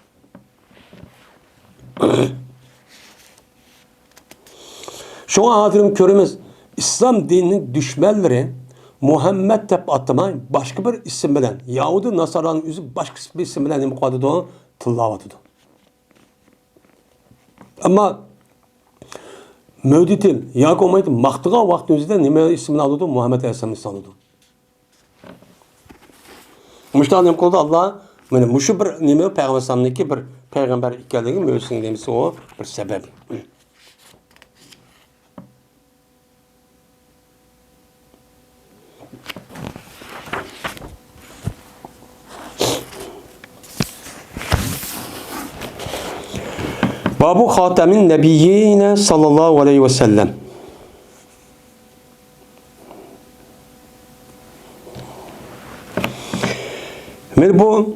Şuna hadirim körümüz İslam dininin düşmanları Muhammed deb atmay başka bir isim bilen Yahudi Nasara'nın üzü başka bir isim bilen nima qiladi o tillavatidi. Ama Mövditil yoki olmaydi maqtigan vaqt o'zida nima ismini oladi? Muhammad alayhisalomni soladi. Mushta nima qildi Allah? Mana mushu bir nima payg'ambar alayhisalomniki bir payg'ambar ekanligi mo'jizasining demisi o bir sabab. Babu Hatemin Nebiyyine sallallahu aleyhi ve sellem. Bu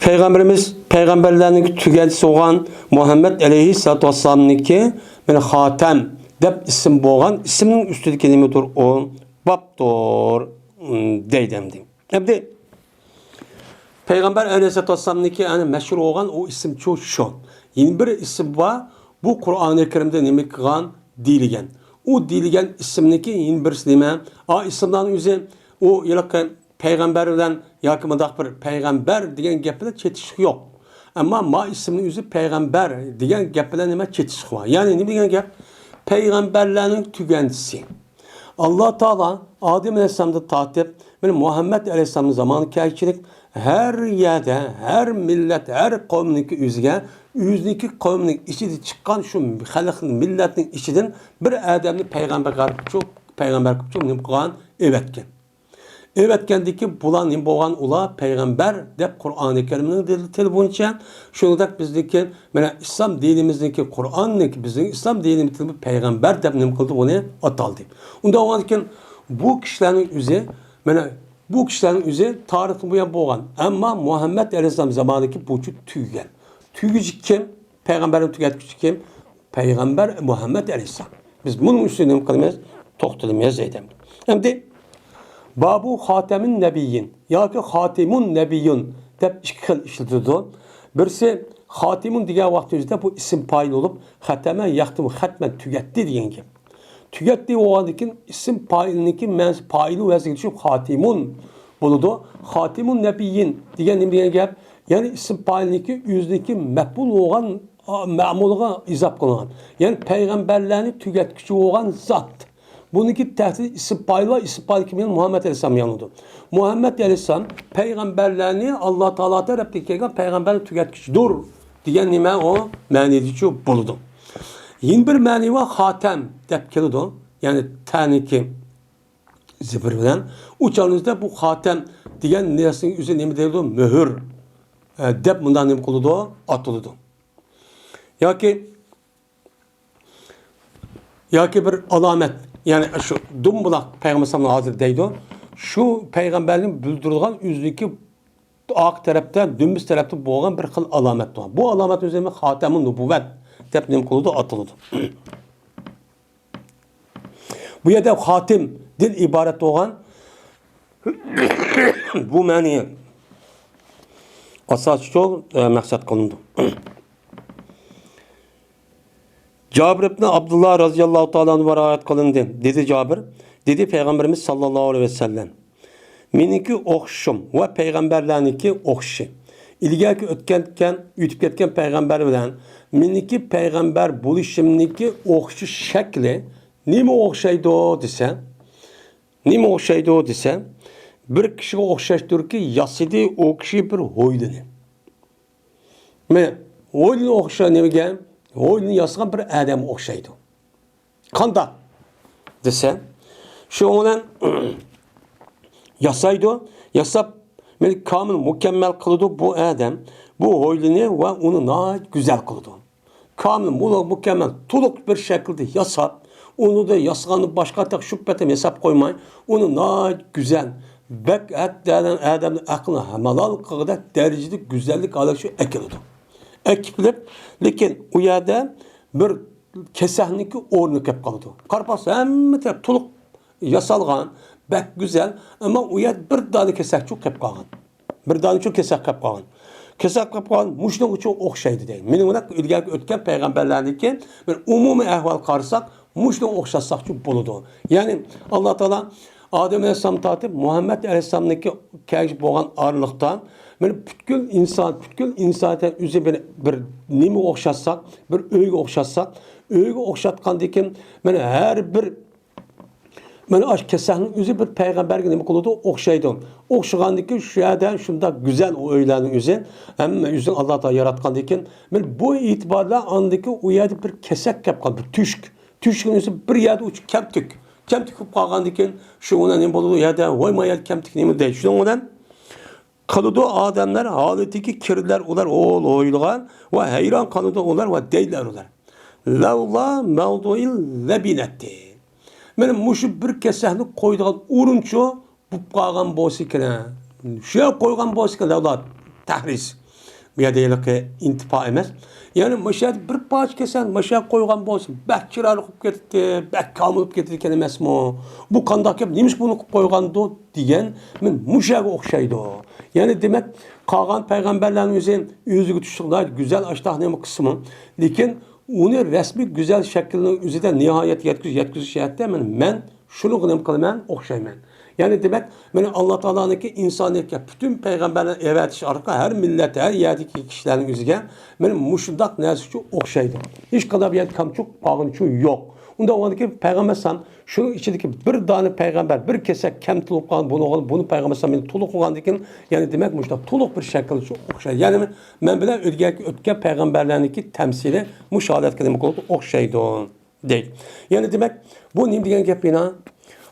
Peygamberimiz peygamberlerinin tügelisi olan Muhammed aleyhissalatu vesselam'nınki Hatem dep isim boğan isminin üstündeki kelimedir o babdur deydemdi. Şimdi Peygamber aleyhissalatu vesselam'nınki yani meşhur olan o isim çok şu. Yeni bir isim var. Bu Kur'an-ı Kerim'de nime kılgan diligen. O diligen isimdeki yeni bir nime. A isimden yüzü o yılki peygamberden yakımıdak bir peygamber diyen gepede çetişik yok. Ama ma isimli yüzü peygamber diyen gepede nime çetişik var. Yani ne diyen gep? Peygamberlerin tügendisi. Allah Teala Adem Aleyhisselam'da tatip Muhammed Aleyhisselam'ın zamanı kayçilik her yerde, her millet, her kavmdeki üzge, yüzdeki kavminin içinde çıkan şu halkın, milletin içinden bir adamını peygamber kapçuk, peygamber kapçuk ne kılan evetken. Evetkendeki bulan boğan ula peygamber dep Kur'an-ı Kerim'in dili boyunca şundak bizdeki İslam dinimizdeki Kur'an'daki bizim İslam dinimizde peygamber dep ne kıldı bunu ataldı. Onda o zaman bu kişilerin üzeri bu kişilerin üzeri tarihte bu yan boğan. Ama Muhammed Aleyhisselam zamanındaki bu tüygen. Tüyücü kim? Peygamberin tüygetkisi kim? Peygamber Muhammed Aleyhisselam. Biz bunun üstüne kılmayız, toxtalamayız edelim. Hem de Babu Hatemin Nebiyyin ya ki Hatimun Nebiyyun dep iki xil işletildi. Birisi Hatimun degan vaqt o'zida bu isim paylı olup hateme yaxtim hatmen tügetti degan gap. Tügetti o'g'andikin isim payliniki mens paylı vaziyeti şu Hatimun buludu. Hatimun Nebiyyin degan nima degan gap? Yani isim payliniki yüzdeki maqbul o'g'an ma'mulga izop qilingan. Yani peygamberlerini tügetkichi o'g'an zat. Bununki tehdit isim paylı kimin? Muhammed Aleyhisselam yanıdır. Muhammed Aleyhisselam peygamberlerini Allah Teala tarafından kelgan peygamberin tügetkisidir diyen nime o manedici buludu. Yeni bir mani var hatem dep kelidi. Yani taniki zibir bilen uçağınızda bu hatem diyen nesinin üzerine nime deyildi? Mühür dep bundan nime kılıdı? Atılıdı. Ya ki bir alamet. Yani şu dumbulak Peygamber sallallahu aleyhi ve sellem deydi. Şu peygamberin bildirilgan yüzdeki ak tarafta, dümdüz tarafta boğan bir xil alamet var. Bu alamet üzerine Hatemun Nübüvvet tepnim kılıdı atıldı. Bu yerde hatim dil ibaret olan bu mani asas çok maksat kılındı. Cabir ibn Abdullah radıyallahu ta'ala anhu rivayet kılındı. Dedi Cabir, dedi Peygamberimiz sallallahu aleyhi ve sellem. Meniki oxşum ve peygamberlerniki oxşi. İlgaki ötüp ketken peygamber bilen meniki peygamber buluşumniki oxşu şekli nima o'xshaydi desa, bir kishiga o'xshashdirki, yasidi o kishi bir ho'ylini. Mana ho'ylini o'xshaydi nimaga? Ho'ylini yasagan bir odamga o'xshaydi. Qanday desa, shu bilan yasaydi, yasab meni kamil mukammal qiladi bu odam. Bu ho'ylini va uni nihoyat go'zal qiladi. Kamil, mukammal, to'liq bir shaklda yasab, onu da yasaganı başka tek şüphetim hesap koymay, onu nihoyat güzel, bek etlerden adamın aklına malal kadar derecede güzellik alır şu ekildi. Ekilip, lekin o yerde bir kesahniki ornu kep kaldı. Karpas hem taraf toluk yasalgan, bek güzel ama o yerde bir tane kesak çok kep kalgan. Bir tane çok kesak kep kalgan. Kesak kapılan muşluğu çok okşaydı değil. Benim ona ilgili ötken peygamberlerdeki bir umumi ehval karşısak muşluğu okşatsak çok buludu. Yani Allah Teala Adem Aleyhisselam tatip Muhammed Aleyhisselam'daki keşif olan aralıktan böyle bütün insan üzerine bir nimi okşatsak, bir öğü okşatsak, öğü okşatkandaki her bir Mən aş kesahının üzü bir peygamberge nima qılıdı? Oxşaydı. Oxşagandaki şu yerden şunda güzel o öylenin üzü. Ama yüzün Allah Teala yaratkandikin. Mən bu itibarla andaki o yerde bir kesek yapkan bir tüşk. Tüşkün üzü bir yerde uç kemtik. Kemtik qalgandikin şu ona nima boludu? Yerde oymayal kemtik nima deydi. Şundan qalıdı adamlar haletiki kirler ular oğul oyulgan ve hayran qalıdı ular ve deyler ular. Lavla mevduil lebinetti. Benim muşu bir kesahni koyduğum urunçu bu qalgan bolsa kerak. Şu koygan bolsa kerak davlat tahris. Bu yerda ki intifa emas. Yani maşad bir parça kesen maşad koygan bolsa bak chiroyli qilib ketdi, bak kamil qilib ketdi ekan emasmi? Bu qanday gap? Nemish buni qilib qo'ygandi degan men mushaga o'xshaydi. Yani demek qalgan payg'ambarlarning o'ziga tushdilar güzel ashtahning qismi. Lekin onu resmi güzel şeklinin üzerinde nihayet yetkiziş şehatte men şunu qilib qilaman, o'xshayman. Yani demek ben Allah Teala'nınki insaniyetke bütün peygamberlerin evetiş arka her millet her yerdeki kişilerin üzerine benim muşundak neyse o'xshaydi. Hiç kadar bir yer kamçuk bağınçu yok. Onda oradaki peygamber san şunun içindeki bir tane peygamber bir kesek kem tulup kalan bunu peygamber san beni tuluk olandikin yani demek muşta tuluk bir şekilde o'xshaydi. Yani ben bile ötken peygamberlerinki temsili müşahadet demek oldu o'xshaydi değil. Yani demek bu neyim degan gap bina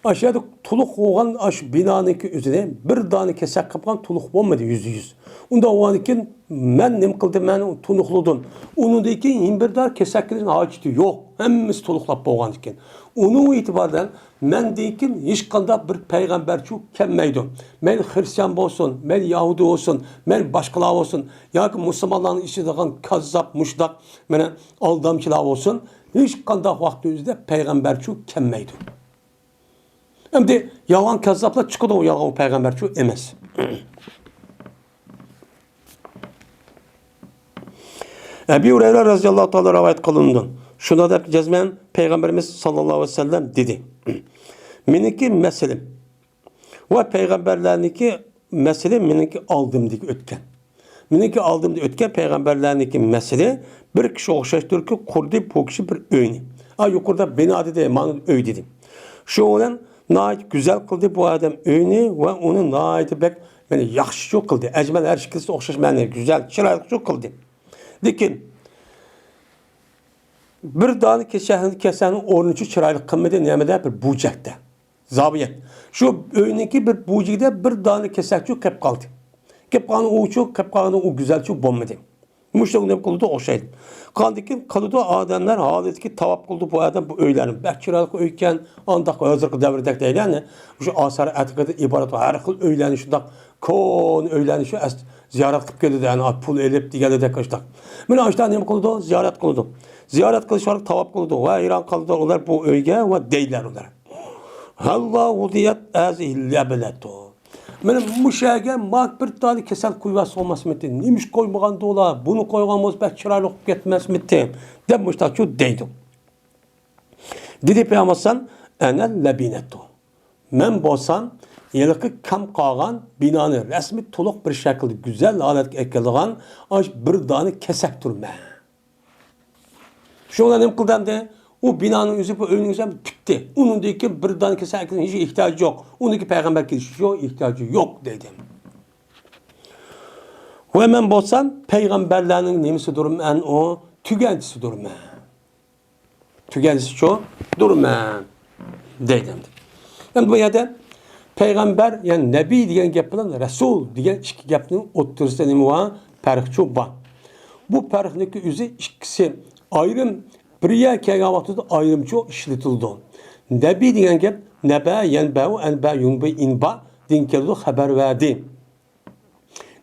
aşağıda tuluk olan aş binanınki üzerine bir tane kesek kapan tuluk olmadı %100. Onda olandikin men nem kıldım men tunukludum. Onundaki bir dar keseklerin haceti yok. Hemmimiz tuluklap boğan iken. Onun itibardan men deyken hiç kanda bir peygamber çok kemmeydi. Men Hristiyan olsun, men Yahudi olsun, men başkalar olsun. Ya ki Müslümanların işidiğin kazzap, muşdak, men aldamçılar olsun. Hiç kanda vakti üzerinde peygamber çok kemmeydi. Hem de yalan kazzaplar çıkıdı o yalan o peygamber çok emez. Ebu Hureyre radıyallahu ta'ala rivayet kılındı. Şuna da cezmen Peygamberimiz sallallahu aleyhi ve sellem dedi. Meniki meselim ve peygamberlerinki mesele meniki aldım diye ötken. Meniki aldım diye ötken peygamberlerinki mesele bir kişi okşaştır ki kurdu bu kişi bir öyni. Yukarıda beni adı de man öy dedim. Şu olan nayet güzel kıldı bu adam öyni ve onu nayet bek beni yaxşı çok kıldı. Ecmel her şekilde okşaşmanı güzel çıralı çok kıldı. Lekin bir tane kesenin ornucu çıralı kımmede nemede bir bucakta. Zabiyet. Şu öyneki bir bucakta bir tane kesek çok kep kaldı. Kep kalanı o çok, kep kalanı o güzel çok bombadı. Muştak ne kıldı o şeydi. Kandikin kalıdı adamlar haletki tavap kıldı bu adam bu öylerin. Bek çıralı öyken andak hazırkı devirdek değil yani. Şu asarı etikada ibaret var. Her kıl öyleni şundak kon öyleni şu ziyaret kılıp geldi yani pul elip digerde de kaçtak. Mene açtan ne kıldı? Ziyaret kıldı. Ziyaret kılışarak tavap kıldı. Ve İran kaldı onlar bu öyge ve deyler onlar. Allahu diyet azihil lebeletu. Benim müşahege mak bir tane kesel kuyvası olması mıydı? Nimiş koymagan dola, bunu koygan olsa belki çıraylı okup gitmez miydi? Demişler şu deydim. Dedi Peygamber enel lebinetu. Men bolsam yılıkı kam qalgan binanı resmi toluq bir şekilde güzel alet ekildiğin bir tane kesek turma. Şuna ne kıldım de O binanın yüzü bu önünüzden bitti. Onun diyor ki bir tane kesin hiç ihtiyacı yok. Onun ki peygamber kişi yok, ihtiyacı yok dedim. Ve men bolsam peygamberlerin nemisi durum en o tügentisi durum en. Tügentisi şu durum en dedim. Yani bu yerde peygamber yani nebi diyen gap bilen resul diyen iki gapning o'ttirisida nima var? Farq bor. Bu farqniki o'zi ikkisi ayrim biriga kelgan vaqtida ayrimcha ishlatildi. Nebi degan gap naba yanbau anba yunbi inba degan keldi xabar verdi.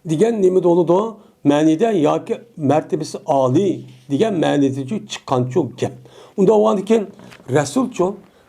Degan nima bo'ladi? Ma'nida yoki martabasi oliy degan ma'nida chiqqancha gap. Unda o'g'andikin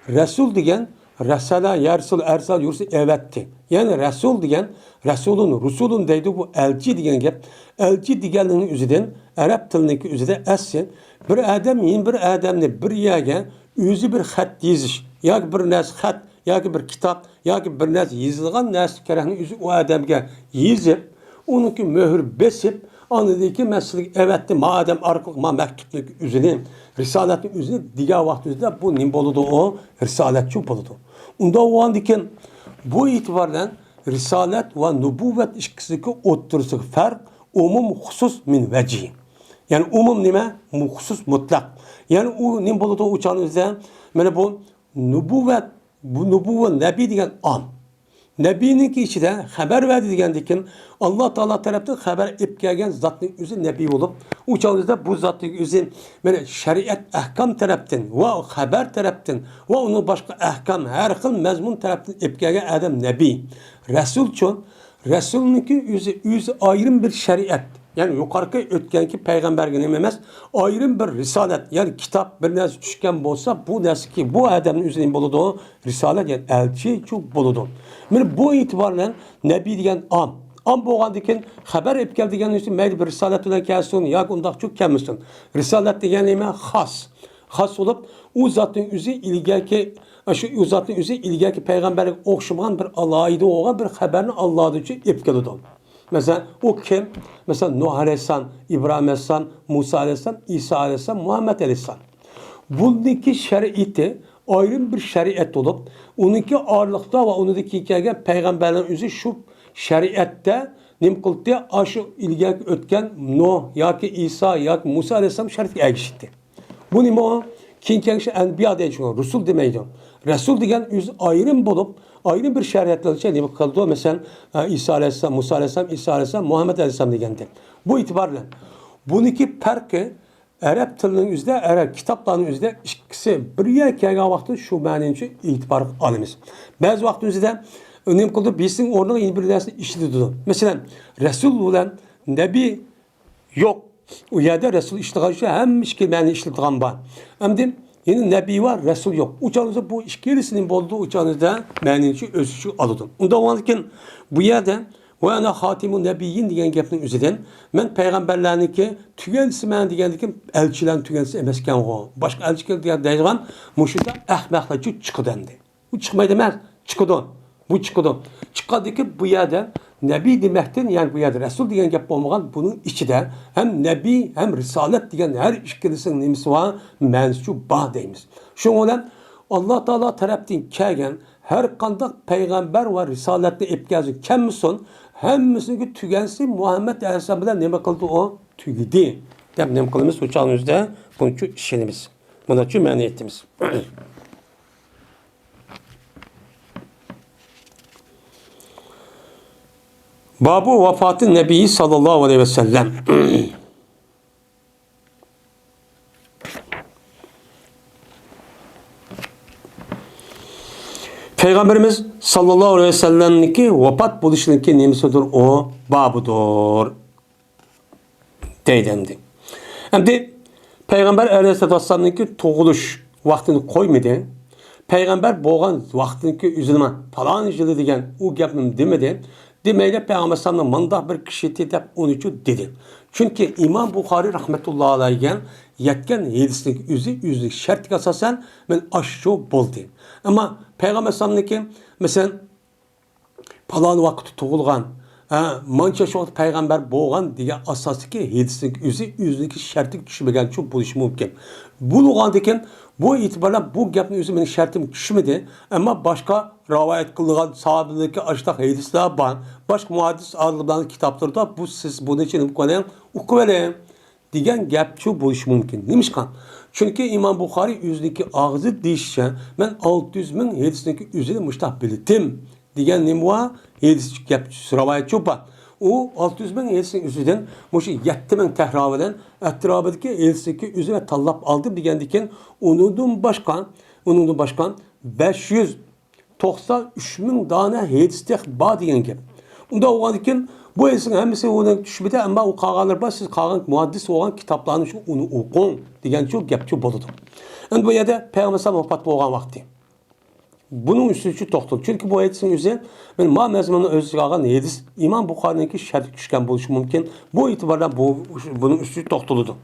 rasul degan Rasala, Yarsul, Ersal, Yursu evetti. Yani Resul diyen, Rusulun deydi bu elçi diyen gap. Elçi diyenliğinin üzerinden, Arap dilindeki üzerinde esin. Bir adam yin bir adamni bir yerge özü bir xat yeziş. Ya bir nas xat, ya bir kitap, ya bir nas yazılgan nas kerakni özü o adamga yezip, onunki mühür besip, anladaki mesleği evetti madem arka ma mektuplik üzerine risaletin üzerine diğer vaxtında bu nim boludu o risaletçi boludu. Unda o andiken bu itibardan risalet ve nübüvvet ilişkisindeki oturuşu fark umum husus min vecihi. Yani umum nime? Husus mutlak. Yani o nim boludu uçağınızda yani bu nübüvvet nebi diyen an. Nebinin ki içinde haber verdi diyendikin Allah Teala tarafından haber ip gelgen zatın üzü nebi olup uçağınızda bu zatın üzü yani şeriat ahkam tarafından ve haber tarafından ve onun başka ahkam her xil mezmun tarafından ip gelgen adam nebi. Resul çon Resul'ünki üzü ayrım bir şeriat. Yani yukarıki ötkenki peygamberge emez ayrım bir risalet yani kitap bir nesi düşken olsa bu nesi ki bu adamın üzerinde buludu risalet yani elçi çok buludu. Yani bu itibarla nebi diyen an boğandikin haber ep geldi diyen üstü meyli bir risalet olan kelsin ya ondak çok kelmişsin. Risalet diyen neyme has olup o zatın üzü ilgaki o zatın üzü ilgaki peygamberlik okşuman bir alaydı olan bir haberini Allah'ın için ep geldi. Mesela o kim? Mesela Nuh Aleyhisselam, İbrahim Aleyhisselam, Musa Aleyhisselam, İsa Aleyhisselam, Muhammed Aleyhisselam. Bundaki şeriatı ayrı bir şeriat olup, onunki ağırlıkta ve onundaki hikayeden peygamberlerin üzü şu şeriatte nimkulti aşı ilgili ötken Nuh, ya ki İsa, ya ki Musa Aleyhisselam şeriatı erişitti. Bu nime o? Kinkenşi enbiya deyişiyor, Resul demeydi. Resul diyen yüz ayrım bulup, ayrı bir şeriatla şey nime kaldı. Mesela İsa Aleyhisselam, Musa Aleyhisselam, İsa Aleyhisselam, Muhammed Aleyhisselam diyendi. Bu itibarla bununki farkı Arap dilinin üzerinde, Arap kitaplarının üzerinde ikisi bir yer kelgen vakti şu ma'nini için itibar alınız. Bazı vakti üzerinde önem kıldı, bilsin orada yeni bir dersi işledi. Mesela Resul olan Nebi yok. O yerde Resul iştiğaşı hem işkilmeni işletiğen var. Hem de yine Nebi var, Resul yok. Uçağınızda bu işkilisinin olduğu uçağınızda ma'nini için özüşü alıdı. Onda o anken bu yerde ve ana hatimun nebiyyin diyen gapning üzerinden men peygamberlerniki tügensi men degandikin elçilerin tügensi emaskan o. Başka elçiler deydigan muşuda ahmaqlarcha chiqadendi. Bu chiqmaydi emas, chiqadi. Bu chiqadi. Chiqadiki bu yerda nebi demekten yani bu yerda Resul degan gap bo'lmagan bunun içinde hem nebi hem risalet degan her ikkilisinin nimasi var ma'nosi bor deymiz. Şoning bilan Allah Teala tarafdan kelgan her kandak peygamber ve risaletli epkazı kemmisin hemmisini tügensi Muhammed Aleyhisselam bilen neme kıldı o tügidi. Dem neme kılımız uçağımızda bunun için işenimiz. Bunun için meniyetimiz. Babu vefatı Nebi sallallahu aleyhi ve sellem. Peygamberimiz sallallahu aleyhi ve sellem'ninki vefat buluşununki nemisidir o babudur. Deydendi. Hem de Peygamber aleyhisselam'ninki toğuluş vaktini koymadı. Peygamber boğan vaktinki üzerine falan yılı degen o gapını demedi. Demeyle Peygamber sallallahu mandah bir kişi deyip onun için dedi. Çünkü İmam Bukhari rahmetullahi aleyhi yetken yedisindeki yüzlük şertlik asasen ben aşçı boldu. Ama Peygamber sallallahu mesela falan vakti tuğulgan mancha şu peygamber boğan diye asasiki hadislik yüzündeki şartı düşmegen çok buluşu mümkün. Bulugandaki bu itibarla bu gapni özü mening şartım düşmedi ama başka rivayet kılgan sahabedeki açtaq hadisler var. Başka muhaddis alimlerning kitaplarında bu siz bunu için okuyalım degan gap şu buluşu mümkün. Nimişkan? Çünkü İmam Buxoriy yüzündeki ağzı deyişçe ben 600 bin hadisindeki üzeri müştah bildim degan nima var? Hadis gap rivayet çok var. O 600 bin hadisinin üzerinden muşu 7 bin tehraveden etrafındaki hadisindeki üzerine tallap aldım degendeken onun başkan 593 bin tane hadistek var degan gap. Unda oğandikin bu hadisin hemisi ona düşmedi ama o kağanlar var siz kağan muhaddis olan kitaplarını şu onu okun degan çok gap çok boludu. Endi bu yerde Peygamber vefat bolgan vakti. Bunun üstüncü toxtul. Çünkü bu hadisin üzerine ben ma mezmununu özü algan hadis İmam Buxori'ninki şerh düşkən buluşu mümkün. Bu itibarla bunun üstüncü toxtuludu.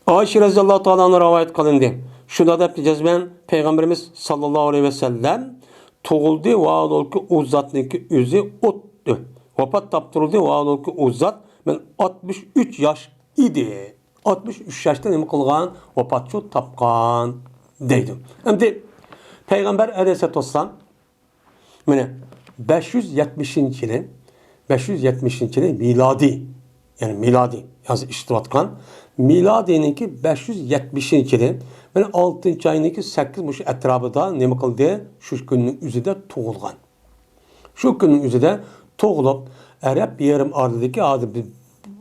Ayşe radhiyallahu ta'ala rivayet kılındı. Şunda da cezben Peygamberimiz sallallahu aleyhi ve sellem tug'ildi ve olki o zatniki o'zi o'tdi. Vafot toptirildi ve olki o zat men 63 yaş idi. 63 yaşta nima qilgan? Vafotchu topgan deydi. Endi Peygamber aleyhissalatu vesselam mana 570-yili miladi yani miladi yazı iştiratkan miladininki 570-yili mana 6 ayninki 8 mush atrofida nima qildi? Shu kunning o'zida tug'ilgan. Shu kunning o'zida tug'ilib Arab yarim orlidagi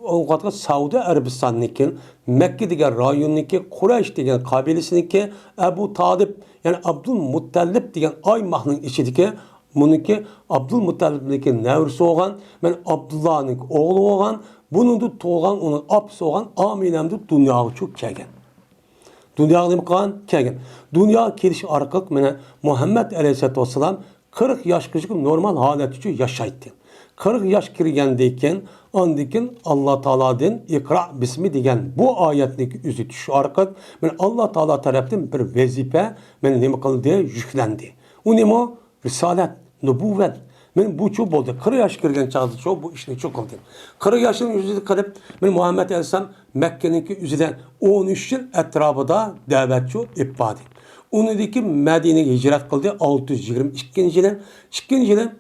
Avukatı Saudi Arabistan'daki Mekke degan rayonniki Quraysh degan qabilesiniki Abu Talib yani Abdülmuttalib degan Aymahning ichidagi buniki Abdülmuttalibniki nevrisi olgan men Abdullahning o'g'li olgan buningda tug'ilgan uni opasi olgan Aminamda dunyoga cho'k kelgan. Dunyoga nima qilgan? Kelgan. Dunyoga kelish orqali mana Muhammad alayhisolatu vasallam 40 yoshgacha normal holat uchun yashaydi. 40 yaş kirgandeyken andikin Allah Teala'dan ikra bismi degan bu ayetdeki üzü tuş arqat men Allah Teala tarafından bir vazife men nima qildi yüklendi. O nima risalet, nübüvvet. Men bu çok oldu. 40 yaş kirgan çağda çok bu işni çok oldu. 40 yaşın üzüde qilib men Muhammed Aleyhisselam Mekke'ninki üzüden 13 yıl etrafında davetçi ibadi. Onudaki Medine'ye hicret kıldı 622 yılın. 2. yılın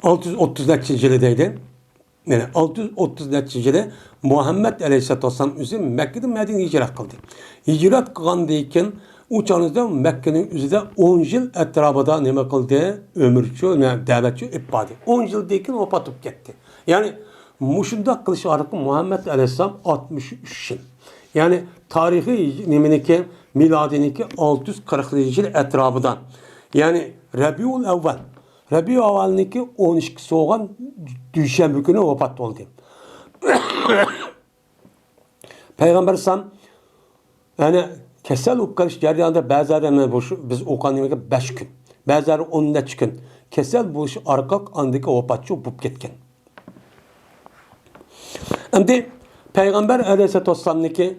630 neticedeydi. Yani 630 neticede Muhammed Aleyhisselatü Vesselam üzeri Mekke'de Medine'ye hicret kıldı. Hicret kılgandayken o çağınızda Mekke'nin üzerinde 10 yıl etrafında neme kıldı? Ömürçü, yani davetçi ibadi. 10 yıl deyken vefat edip gitti. Yani muşunda kılışı arası Muhammed Aleyhisselam 63 yıl. Yani tarihi nemeneki miladiniki 640 yıl etrafından. Yani Rabiul Evvel. Rabiul Evvel'niki 12'si olan Düşenbe günü vefat oldu. Peygamber Sam yani kesel ukkaliş jarayonida bazıları biz o'qan demek 5 gün. Bazıları 10 gün. Kesel buluş arqaq andiki vefotçu bo'lib ketgan. Endi Peygamber Aleyhisselatü Vesselam'niki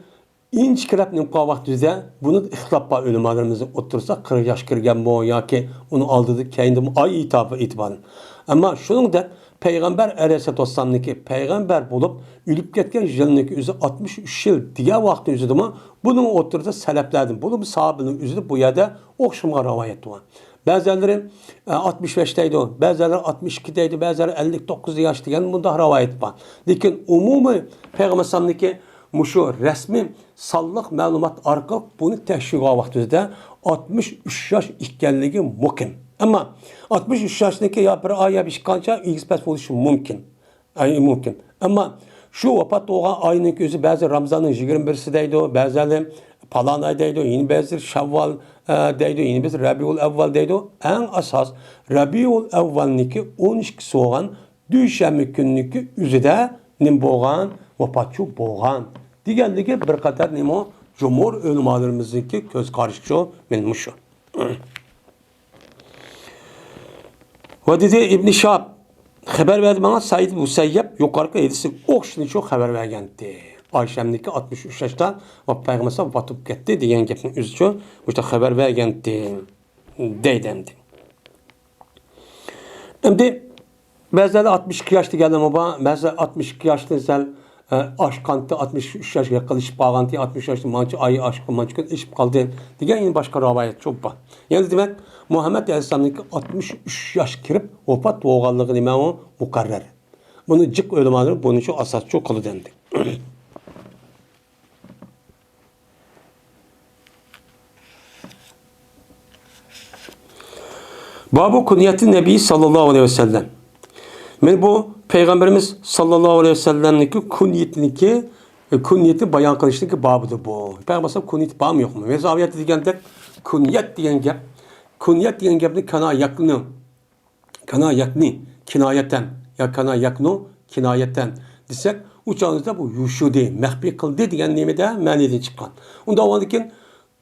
inç kirab nimqa vaqtida buni ixtilofga ulamolarimiz o'tirsa 40 yosh kirgan bu yoki uni oldida keyinda ay itiboran. Ama shuningdek Peygamber Aleyhisselatü Vesselam'niki peygamber bo'lib o'lib ketgan yilniki o'zi 63 yil degan vaqt o'zida buning o'tirida salaflardan bu sahobaning o'zida bu yerda o'xshamagan rivoyat bor. Bazıları 65 deydi, bazıları 62 deydi, bazıları 59 yaş degan bunda rivoyat var. Lekin umumiy Peygamber sallallohu muşu resmi sallıq məlumat arqaq bunu təşviq vaqtida 63 yaş ikənligi mümkün. Ama 63 yaşındaki ya bir aya bir kança ilgispes oluşu mümkün. Mümkün. Ama şu vefat olan ayının özü bazı Ramazan'ın 21'si deydi, bazıları Palan ay deydi, yine bazı Şevval deydi, yine bazı Rabiul Evvel deydi. En asas Rabiul Evvel'niki 12'si olan Düşenbe günlükü üzüde nim boğan, vefatçı boğan. Diğerligi bir kadar nimo cumhur ulamolarimizniki ko'z qarashicha men shu. Va dedi İbn Shahab xabar berdi bana Said Musayyab yuqorqi hadisi o'qishni shu xabar bergandi. Ayşemniki 63 yaşta ve Peygamber vatıp gitti diyen gapning o'zi uchun bu yerda xabar bergandim deydi endi. Endi ba'zilar 62 yosh deganlar bor, ba'zilar 62 yoshdan sal oshqanti 63 yoshga qilishib qolganti 60 yoshda mancha oyi oshqan mancha kun ishib qoldi degan endi boshqa rivoyat cho'p bor. Ya'ni demak Muhammad alayhisolamniki 63 yosh kirib vafot bo'lganligi nima u muqarrar. Buni jiq o'lamalar buning uchun asos cho'q qildi endi. Babu kunyeti Nebi sallallahu aleyhi ve sellem. Men bu Peygamberimiz sallallahu aleyhi ve sellem'niki kunyeti bayan kılıştaki babıdır bu. Peygamber kunyeti bağım yok mu? Vezaviyet degende kunyet diyen gap. Kunyet diyen gapni kana yakni kinayeten ya kana yaknu kinayeten desek uçağınızda bu yuşudi mehbi kıldı diyen nimede maniden çıkan. Onda o andakin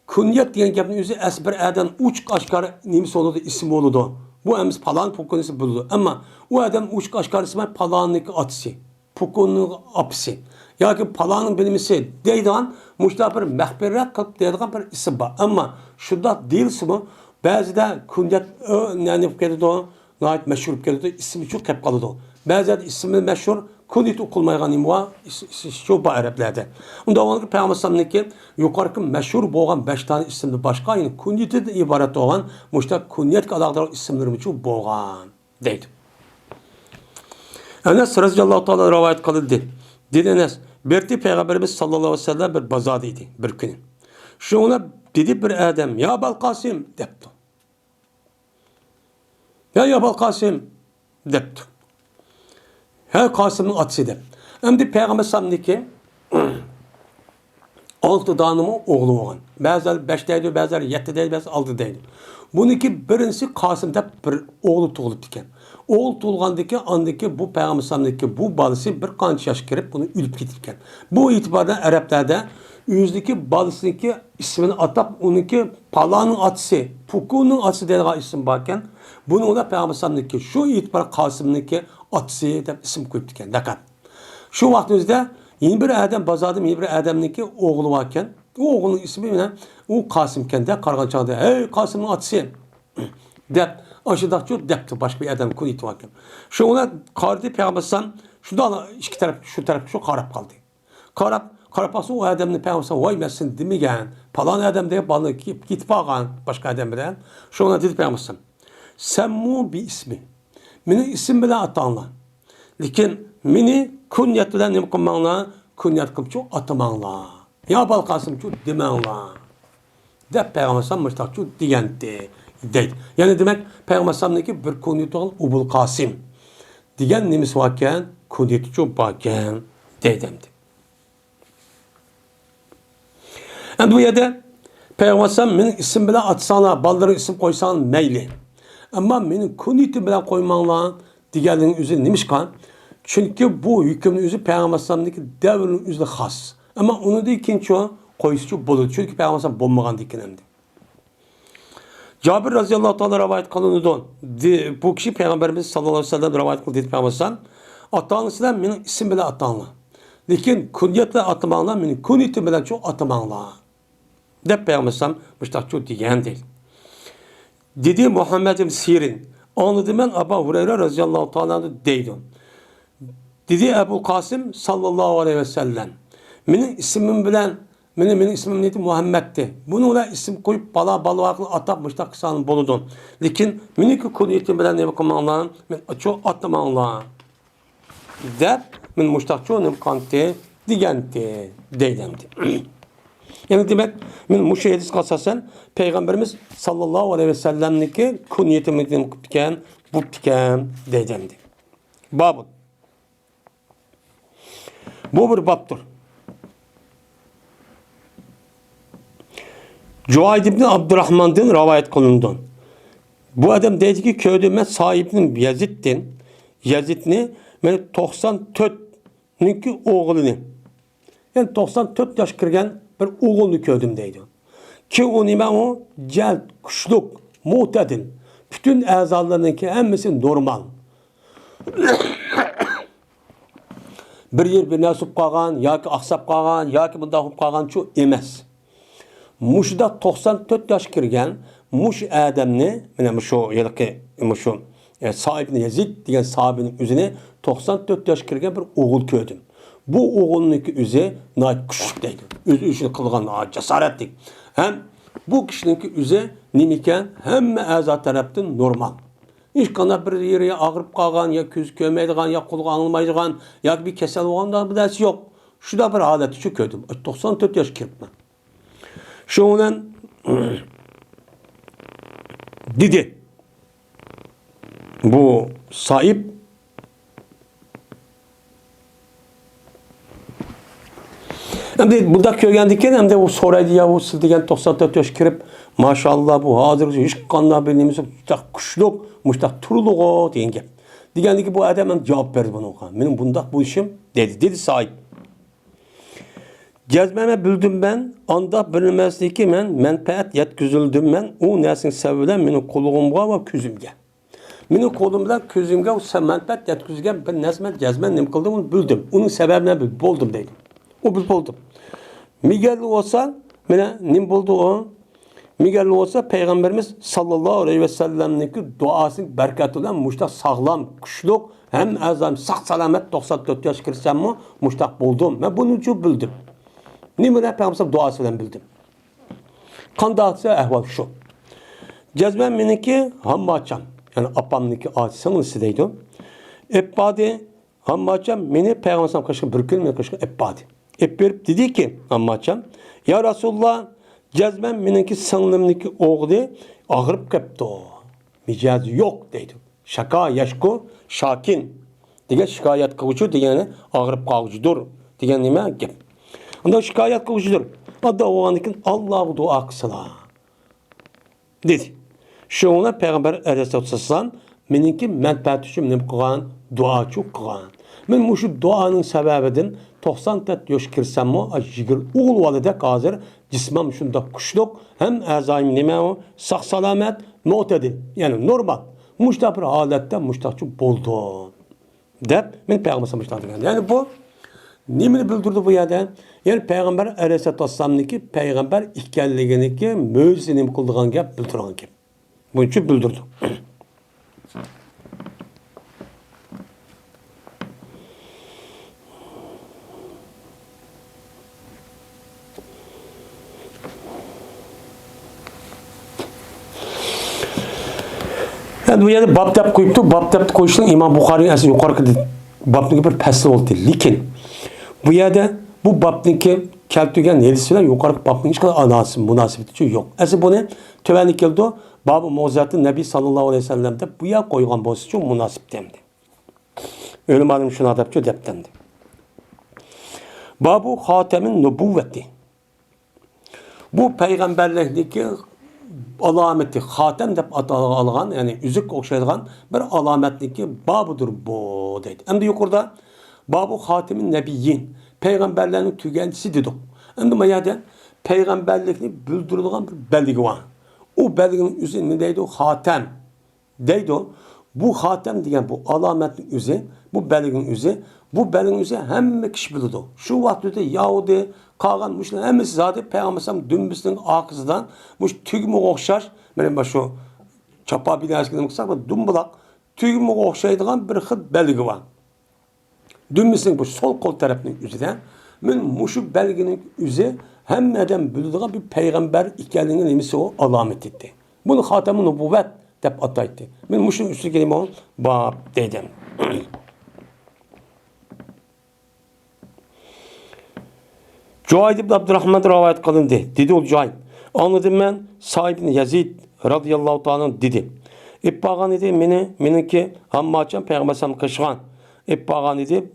kunyet diyen gapni yüzü esber eden uç kaşkar nimisi oldu isim oldu. Bu emiz palan pokonisi buldu. Ama o adam uç kaşkar ismi palanlık atısı. Pokonun apısı. Ya ki palanın bilimisi deydiğen muşta bir mehberrak kılıp deydiğen bir isim var. Ama şurada değilse bu bazı da kunyet yani geldi o gayet meşhur geldi ismi çok hep kaldı o. Bazı da ismi meşhur kunyet okulmayan imva şu bu Araplarda. Onda onun Peygamber sallallahu yukarı meşhur boğan 5 tane isimli başka yani kunyeti de ibaret olan muşta kunyet kadar isimlerim için boğan deydi. Enes radıyallahu ta'ala rivayet kıldı. Dedi Enes, bir Peygamberimiz sallallahu aleyhi ve sellem bir bazadıydı bir gün. Şuna dedi bir adam, ya Bal Kasim depti. Ya Bal Kasim depti. Her Kasım'ın atısı dep. Şimdi Peygamber sallallahu 6 danımı oğlu olan. Bazıları 5 deydi, bazıları 7 deydi, bazıları 6 deydi. Bununki birincisi Kasım dep bir oğlu tuğulup diken. Oğul tuğulgandaki andaki bu Peygamber sallallahu bu balısı bir qancha yaş kirip bunu ülüp gitipken. Bu itibardan Araplarda yüzdeki balısınki ismini atap onunki palanın atısı, pukunun atısı deyilgan isim varken bunu da Peygamber sallallahu şu itibar Kasım'nınki atısı dep isim koyup diken. Dakar. Şu vaktimizde yeni bir adam bazadım, yeni bir adamınki oğlu varken o oğlunun ismi ne? O Kasımken de kargançağda hey Kasım'ın atısı dep aşıdakçı depti başka bir adam kuniti varken. Şu ona kardı Peygamber sallallahu şundan iki taraf şu taraf şu karap kaldı. Karapası o adamın Peygamber vay mesin demigen falan adam diye balı git bağan başka adam bilen. Şu ona dedi Peygamber sallallahu semmu bir ismi. Meni isim bilen atanla. Lakin meni kunyet bilen ne kılmanla kunyet kılıp çok atamanla. Ya Bal Kasım çok demanla. Dep Peygamber sallallahu çok diyendi. Deydi. Yani demek Peygamber sallallahu bir kunyeti olan Ubul Kasim. Diyen nemisi varken kunyeti çok varken deydemdi. Yani bu yerde Peygamber sallallahu isim bile atsana, balları isim koysan meyli. Ama benim kunyeti bile koymanla diğerlerinin üzeri neymiş kan? Çünkü bu hükümün üzeri Peygamber sallallahu devrinin üzeri has. Ama onu da ikinci o koyusu bulur. Çünkü Peygamber sallallahu bulmagan dikinemdi. Cabir radıyallahu ta'ala rivayet kılındı. Bu kişi Peygamberimiz sallallahu aleyhi ve sellem rivayet kıldı dedi Peygamber sallallahu atanlı silah benim isim bile atanlı. Lakin kunyetle atamanla benim kunyetim bile çok atamanla. De Peygamber sallallahu müştak çok diyen değil. Dedi Muhammed'im Sirin. Anladım ben Ebu Hureyre radıyallahu ta'ala deydi. Dedi Ebu Kasım sallallahu aleyhi ve sellem. Benim ismim bilen benim ismim neydi? Muhammed'ti. Bunu da isim koyup bala atapmışlar kısanın boludun. Lakin miniki kuniyetim bilen ne bakım Allah'ın men çok atlam Allah'ın. Dep men muştakçı nem kanti digenti deylemdi. Yani demek men muşahidis kasasen Peygamberimiz sallallahu aleyhi ve sellem'niki kuniyetimizin diken bu diken deylemdi. Babın. Bu bir babdır. Cuhayd ibn Abdurrahman'dan rivayet kılındı. Bu adam dedi ki köyde sahibinin Yazid'ni men 94'nünki oğlunu. Yani 94 yaş kirgen bir oğlunu köydüm deydi. Ki o nime o celt, kuşluk, muhtedil. Bütün azalarınki hemmesi normal. bir yer bir nasip kalgan, ya ki aksap kalgan, ya ki bunda kalgan şu emas. Muşda 94 yaş kirgen, muş adamni, yani şu yılki, şu sahibini Yazid diyen sahibinin üzerine 94 yaş kirgen bir oğul köydüm. Bu oğulun üzeri küçük deydi. Özü işini kılgan cesaretlik. Hem bu kişinin üzeri nimiken hem azat taraftan normal. Hiç kana bir yere ağırıp kalgan, ya küz kömeydigan, ya kulu anılmaydigan, ya bir kesel olan da bir dersi yok. Şu da bir adeti şu köydüm. 94 yaş kirpme. Şundan dedi. Bu sahip hem de burada köygendikken hem de o soraydı ya o sildigen 94 yaş kirip maşallah bu hazır hiç kanla bildiğimiz kuşluk muştak turuluğu deyin gep. Digendi ki bu adam cevap verdi bana okan. Benim bundak bu işim dedi. Dedi sahip. Cezmeme bildim ben, anda bilinmezdi ki menfaat yetkizildim ben, o nesin sevilen benim koluğumga ve küzümge. Benim kolumda küzümge o menfaat yetkizilgen bir nesmen cezmen nem kıldım onu bildim. Onun sebebine bildim, buldum dedim. O bildim buldum. Miguel olsa, nem buldu o? Miguel olsa Peygamberimiz sallallahu aleyhi ve sellem'deki duasının berkati olan muştak sağlam, kuşluk, hem azam, sağ salamet 94 yaş kirsem mi muştak buldum. Ben bunu için bildim. Nimine Peygamber duası bilen bildim. Kandağıtsa ehval şu. Cezben miniki hammaçam. Yani apamniki ağaçsanın sideydi. Ebbadi hammaçam mini Peygamber kaşık bir kılmıyor kaşık ebbadi. Ebberip dedi ki hammaçam. Ya Resulullah cezben miniki sınırımdaki oğlu ağırıp kepti o. Micazı yok deydi. Şaka yaşku şakin. Diye şikayet kılıcı diyene ağırıp kalıcıdır. Diye nime gep. Ondan şikayet kılıcıdır. Hatta o anıkin Allah'u dua kısıla. Dedi. Şuna Peygamber Aleyhisselam meninki menfaat için nem kılan, dua çok kılan. Men şu duanın sebebidin 94 yaş kirsem mi, jigir oğul valide hazır cismam şunda kuşluk, hem azayim nime o, sağ salamet, muhtedil. Yani normal. Muşta bir halette muştakçı buldu. Dep, men Peygamber Aleyhisselam. Yani bu nimini bildirdi bu yerde? Yani Peygamber Aleyhisselam'daki Peygamber ikkenliğindeki müzinim kıldığın gap bildiren gap. Bunun için bildirdi. Yani bu yerde bab dep koyuptu. Bab dep koyuşun İmam Bukhari'nin asıl yukarı babdaki bir pesli oldu. Lakin bu yerde bu babdaki keltügen neresiyle yukarı babdaki hiç kadar anası münasebeti yok. Asıl bu ne? Tövenlik geldi o. Bab-ı Muazzatı Nebi sallallahu aleyhi ve sellem'de bu ya koygan bozu için münasip demdi. Ölüm alim şunu adapçı dep demdi. Bab-ı Hatemin Nübüvveti. Bu peygamberlikteki alameti hatem dep atılan yani yüzük okşayılgan bir alametlik babıdır bu dedi. Hem de yukarıda Bab-ı Hatemin Nebiyyin peygamberlerin tügendisi dedik. Hem de mayada peygamberlikni bildirilgan bir belge var. O belgenin üzerinde deydi o hatem. Deydi o. Bu hatem diyen bu alametin üzeri, bu belgenin üzeri, bu belgenin üzeri hem kişi bildi. Şu vakti Yahudi, Kagan, muşlar hemisi zaten Peygamber dümbüsünün akısından muş tügümü okşar. Benim şu çapa binasından kısak da dumbulak tügümü okşaydıgan bir hıt belge var. Dümbüsünün bu sol kol tarafının üzerinde men muşu belgenin üzeri hem neden bildiğin bir peygamber ikiliğinin emisi o alamet etti. Bunu Hatem-i Nübüvvet dep ataydı. Men muşun üstü kelime o bab dedim. Cuhayd ibn Abdurrahman rivayet kılındı. Dedi o Cuhayd. Anladım ben sahibini Yazid radıyallahu ta'ala dedi. İbbağan idi meniki hammaçam peygamber kışgan. İbbağan idi.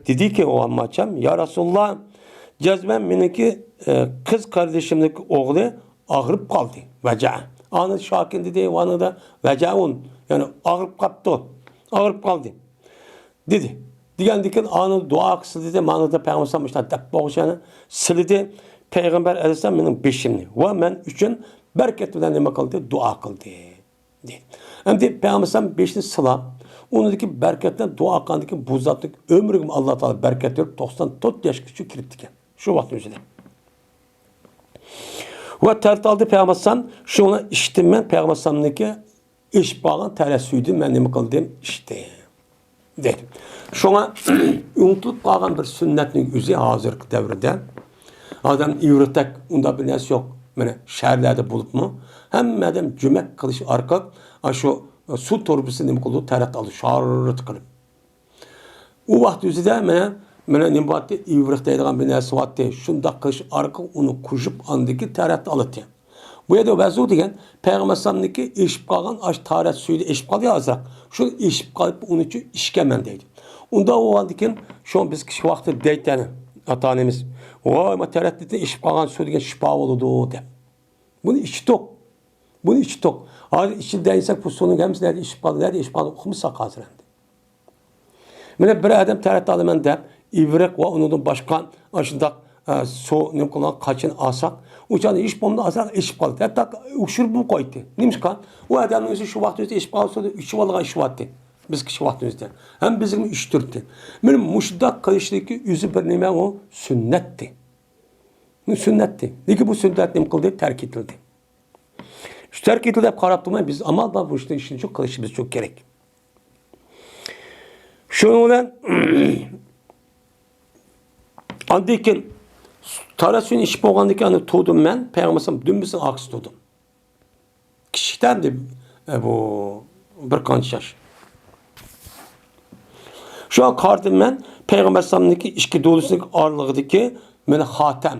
Dedi ki o hammaçam ya Resulullah cezmen meniki kız kardeşimdeki oğlu ağırıp kaldı. Veca. Anı şakin dedi vanı da vecaun. Yani ağırıp kaptı. Ağırıp kaldı. Dedi. Diken anı dua kısı dedi. Manada Peygamber sallallahu dep boğuşanı sildi. Peygamber aleyhisselam benim beşimni. Ve men üçün bereket bilen neme kıldı? Dua kıldı. deydi. Hem de Peygamber 5. sıla onundaki berketten dua kandaki bu zatlık ömrüm Allah Teala bereket verip 94 yaş küçük kiriptiken. Şu vaktin üzerinde. Ve tert aldı Peygamber şuna işittim ben Peygamber'deki iş bağlan teressüydü ben ne kıldım işte dedim. Şuna unutulup kalan bir sünnetin üzeri hazırlık devrinde. Adam ivritek onda bir nes yok. Mene şehirlerde bulup mu? Hem adam cümek kılıç arka şu su torbası ne kıldı teret aldı şarrıt kılıp. O vakti üzerinde mene ne battı ivrik deydiğin bir nes vattı. Şunda kılıç arka onu kuşup andaki teret alıttı. Bu ya da vazu degen Peygamber'deki eşip kalan aş taret suydu eşip kalıyor azrak. Şu eşip kalıp onun için işkemen deydi. Onda o haldiken şu an biz kişi vakti deyteni atanemiz. Vay ma tereddütte eşip kalan su degen şifa oldu de. Bunu içtik. Bunu içtik. Hadi içinde insan bu sonun gelmiş nerede eşip kaldı nerede eşip kaldı okumuşsak hazırlandı. Mene bir adam tereddüt alımen de ivrek ve onun başkan aşında so ne kullan kaçın asak uçan iş bomda asak iş kaldı. Hatta uçur bu koydu. Neymiş kan? O adamın yüzü şu vakti iş kaldı. Üç vallahi iş vakti. Biz kişi vaktimizde. Hem bizim iş türtü. Benim muşdak kılıçtaki yüzü bir nime o sünnetti. Sünnetti. Peki bu sünnet ne kıldı? Terk edildi. Şu terk edildi hep kararttırmayı biz ama da bu işte işin çok kılıçımız çok gerek. Şunu olan andayken tarasın iş boğandaki anı tuğdum ben. Peygamber'im dümdüzün aksi tuğdum. Kişiden de bu bir kanç yaş. Şu an kardım ben Peygamber'imdeki işki dolusundaki ağırlığındaki meni hatem.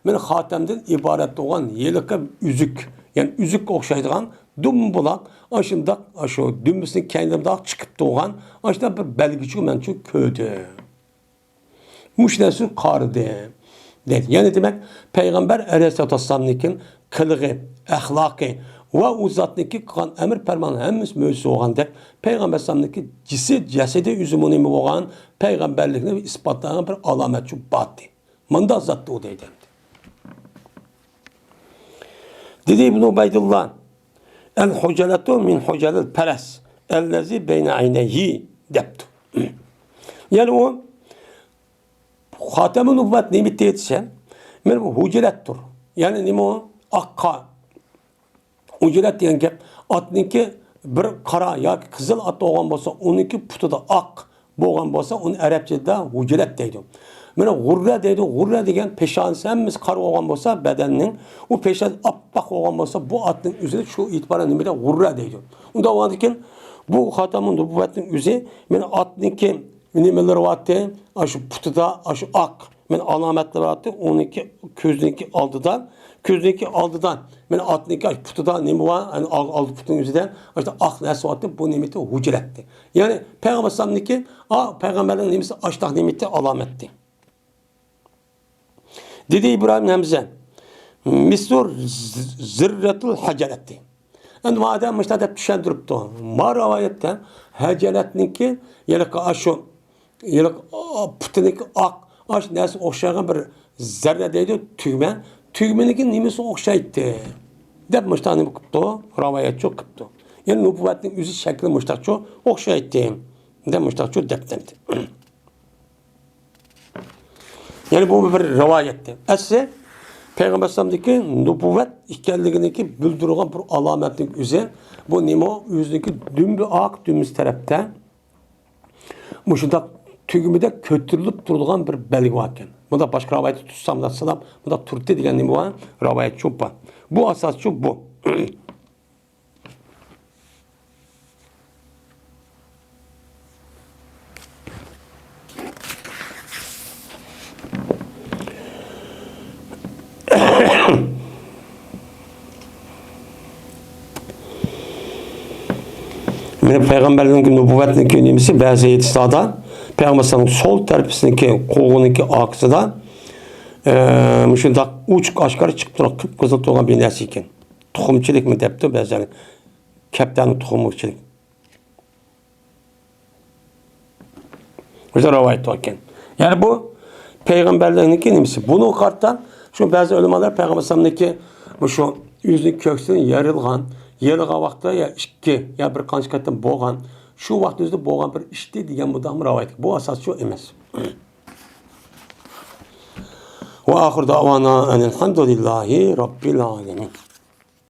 Meni hatemden ibaret olan yelika üzük. Yani üzük okşaydıgan düm bulak aşında aşo dümdüzün kendim daha çıkıp doğan aşında bir belgiçi men çok köydü. Müşnesu kardı. Dedi. Yani demek Peygamber Aleyhisselatü Vesselam'ın kılığı, ahlakı ve uzatniki kan emir permanı hemiz mövzu olan dek Peygamber Aleyhisselam'ın cesedi üzümünü olan peygamberliğini ispatlayan bir alamet çok battı. Manda zattı o deydi. Dedi İbn-i Ubeydullah el-huceletu min hucelel peres ellezi beyne ayneyhi deptu. Yani o Hatem-i Nübüvvet nimette yetişen benim hucelettir. Yani nime o? Akka. Hucelet diyen ki atınki bir kara ya kızıl at olan olsa onunki putu da ak boğan olsa onu Arapçada hucelet deydi. Mene gurre deydi. Gurre degen peşanesi hemiz kar olan olsa bedeninin o peşan appak olan olsa bu atın üzerinde şu itibaren nimede gurre deydi. Onda o andiken bu Hatem-i Nübüvvet'in üzeri mene atınki nimeleri vattı, aşı putuda, aşı ak. Men alametleri vattı, onunki közünki aldıdan, men atınki aşı putuda nime var, yani aldı putun yüzünden, işte ak nesi vattı, bu nimeti hucretti. Yani Peygamber Sallam'daki, Peygamber'in nimesi aştah nimeti alametti. Dedi İbrahim Hamza, Misur zirretul haceretti. Yani madem işte hep düşündürüptü. Ma rivayette haceretninki, yani aşı yılık putunik ak aş nesi okşayan bir zerre deydi tügme. Tügmenikin nimesi okşaydı. Dep müştahını kıptı. Ravayet çok kıptı. Yani nübüvvetin yüzü şekli müştahçı okşaydı. Dep müştahçı deptemdi. Yani bu bir rivayetti. Esse Peygamber Sallam'daki nübüvvet ikenliğindeki bildirilgen bir alametlik yüzü. Bu nimo yüzdeki dümbü ak dümüz tarafta. Muşunda tügümüde kötürülüp durulgan bir belge varken. Bu da başka ravayeti tutsam da salam. Bu da turti diyen nime var. Ravayet çok var. Bu asas çok bu. Peygamberlerin nübüvvetinin nimesi bazı yetiştada Peygamber'in sol terpisindeki kolundaki aksıda şunda uç aşkarı çıkıp duran kıpkızıl olan bir nesi iken. Tohumçilik mi depti bazıları. Kepten tohumçilik. Güzel rivayet varken. Yani bu Peygamberlerin nimesi. Bunu karttan şu bazı ulemalar Peygamber'deki bu şu yüzlük köksünün yarılgan Yılğa vaqtda ya 2 ya bir qancha qatam bo'lgan, shu vaqt o'zida bo'lgan bir ishdi degan mudam rivoyat. Bu asos shu emas. Wa akhir da'wana alhamdulillahi robbil alamin.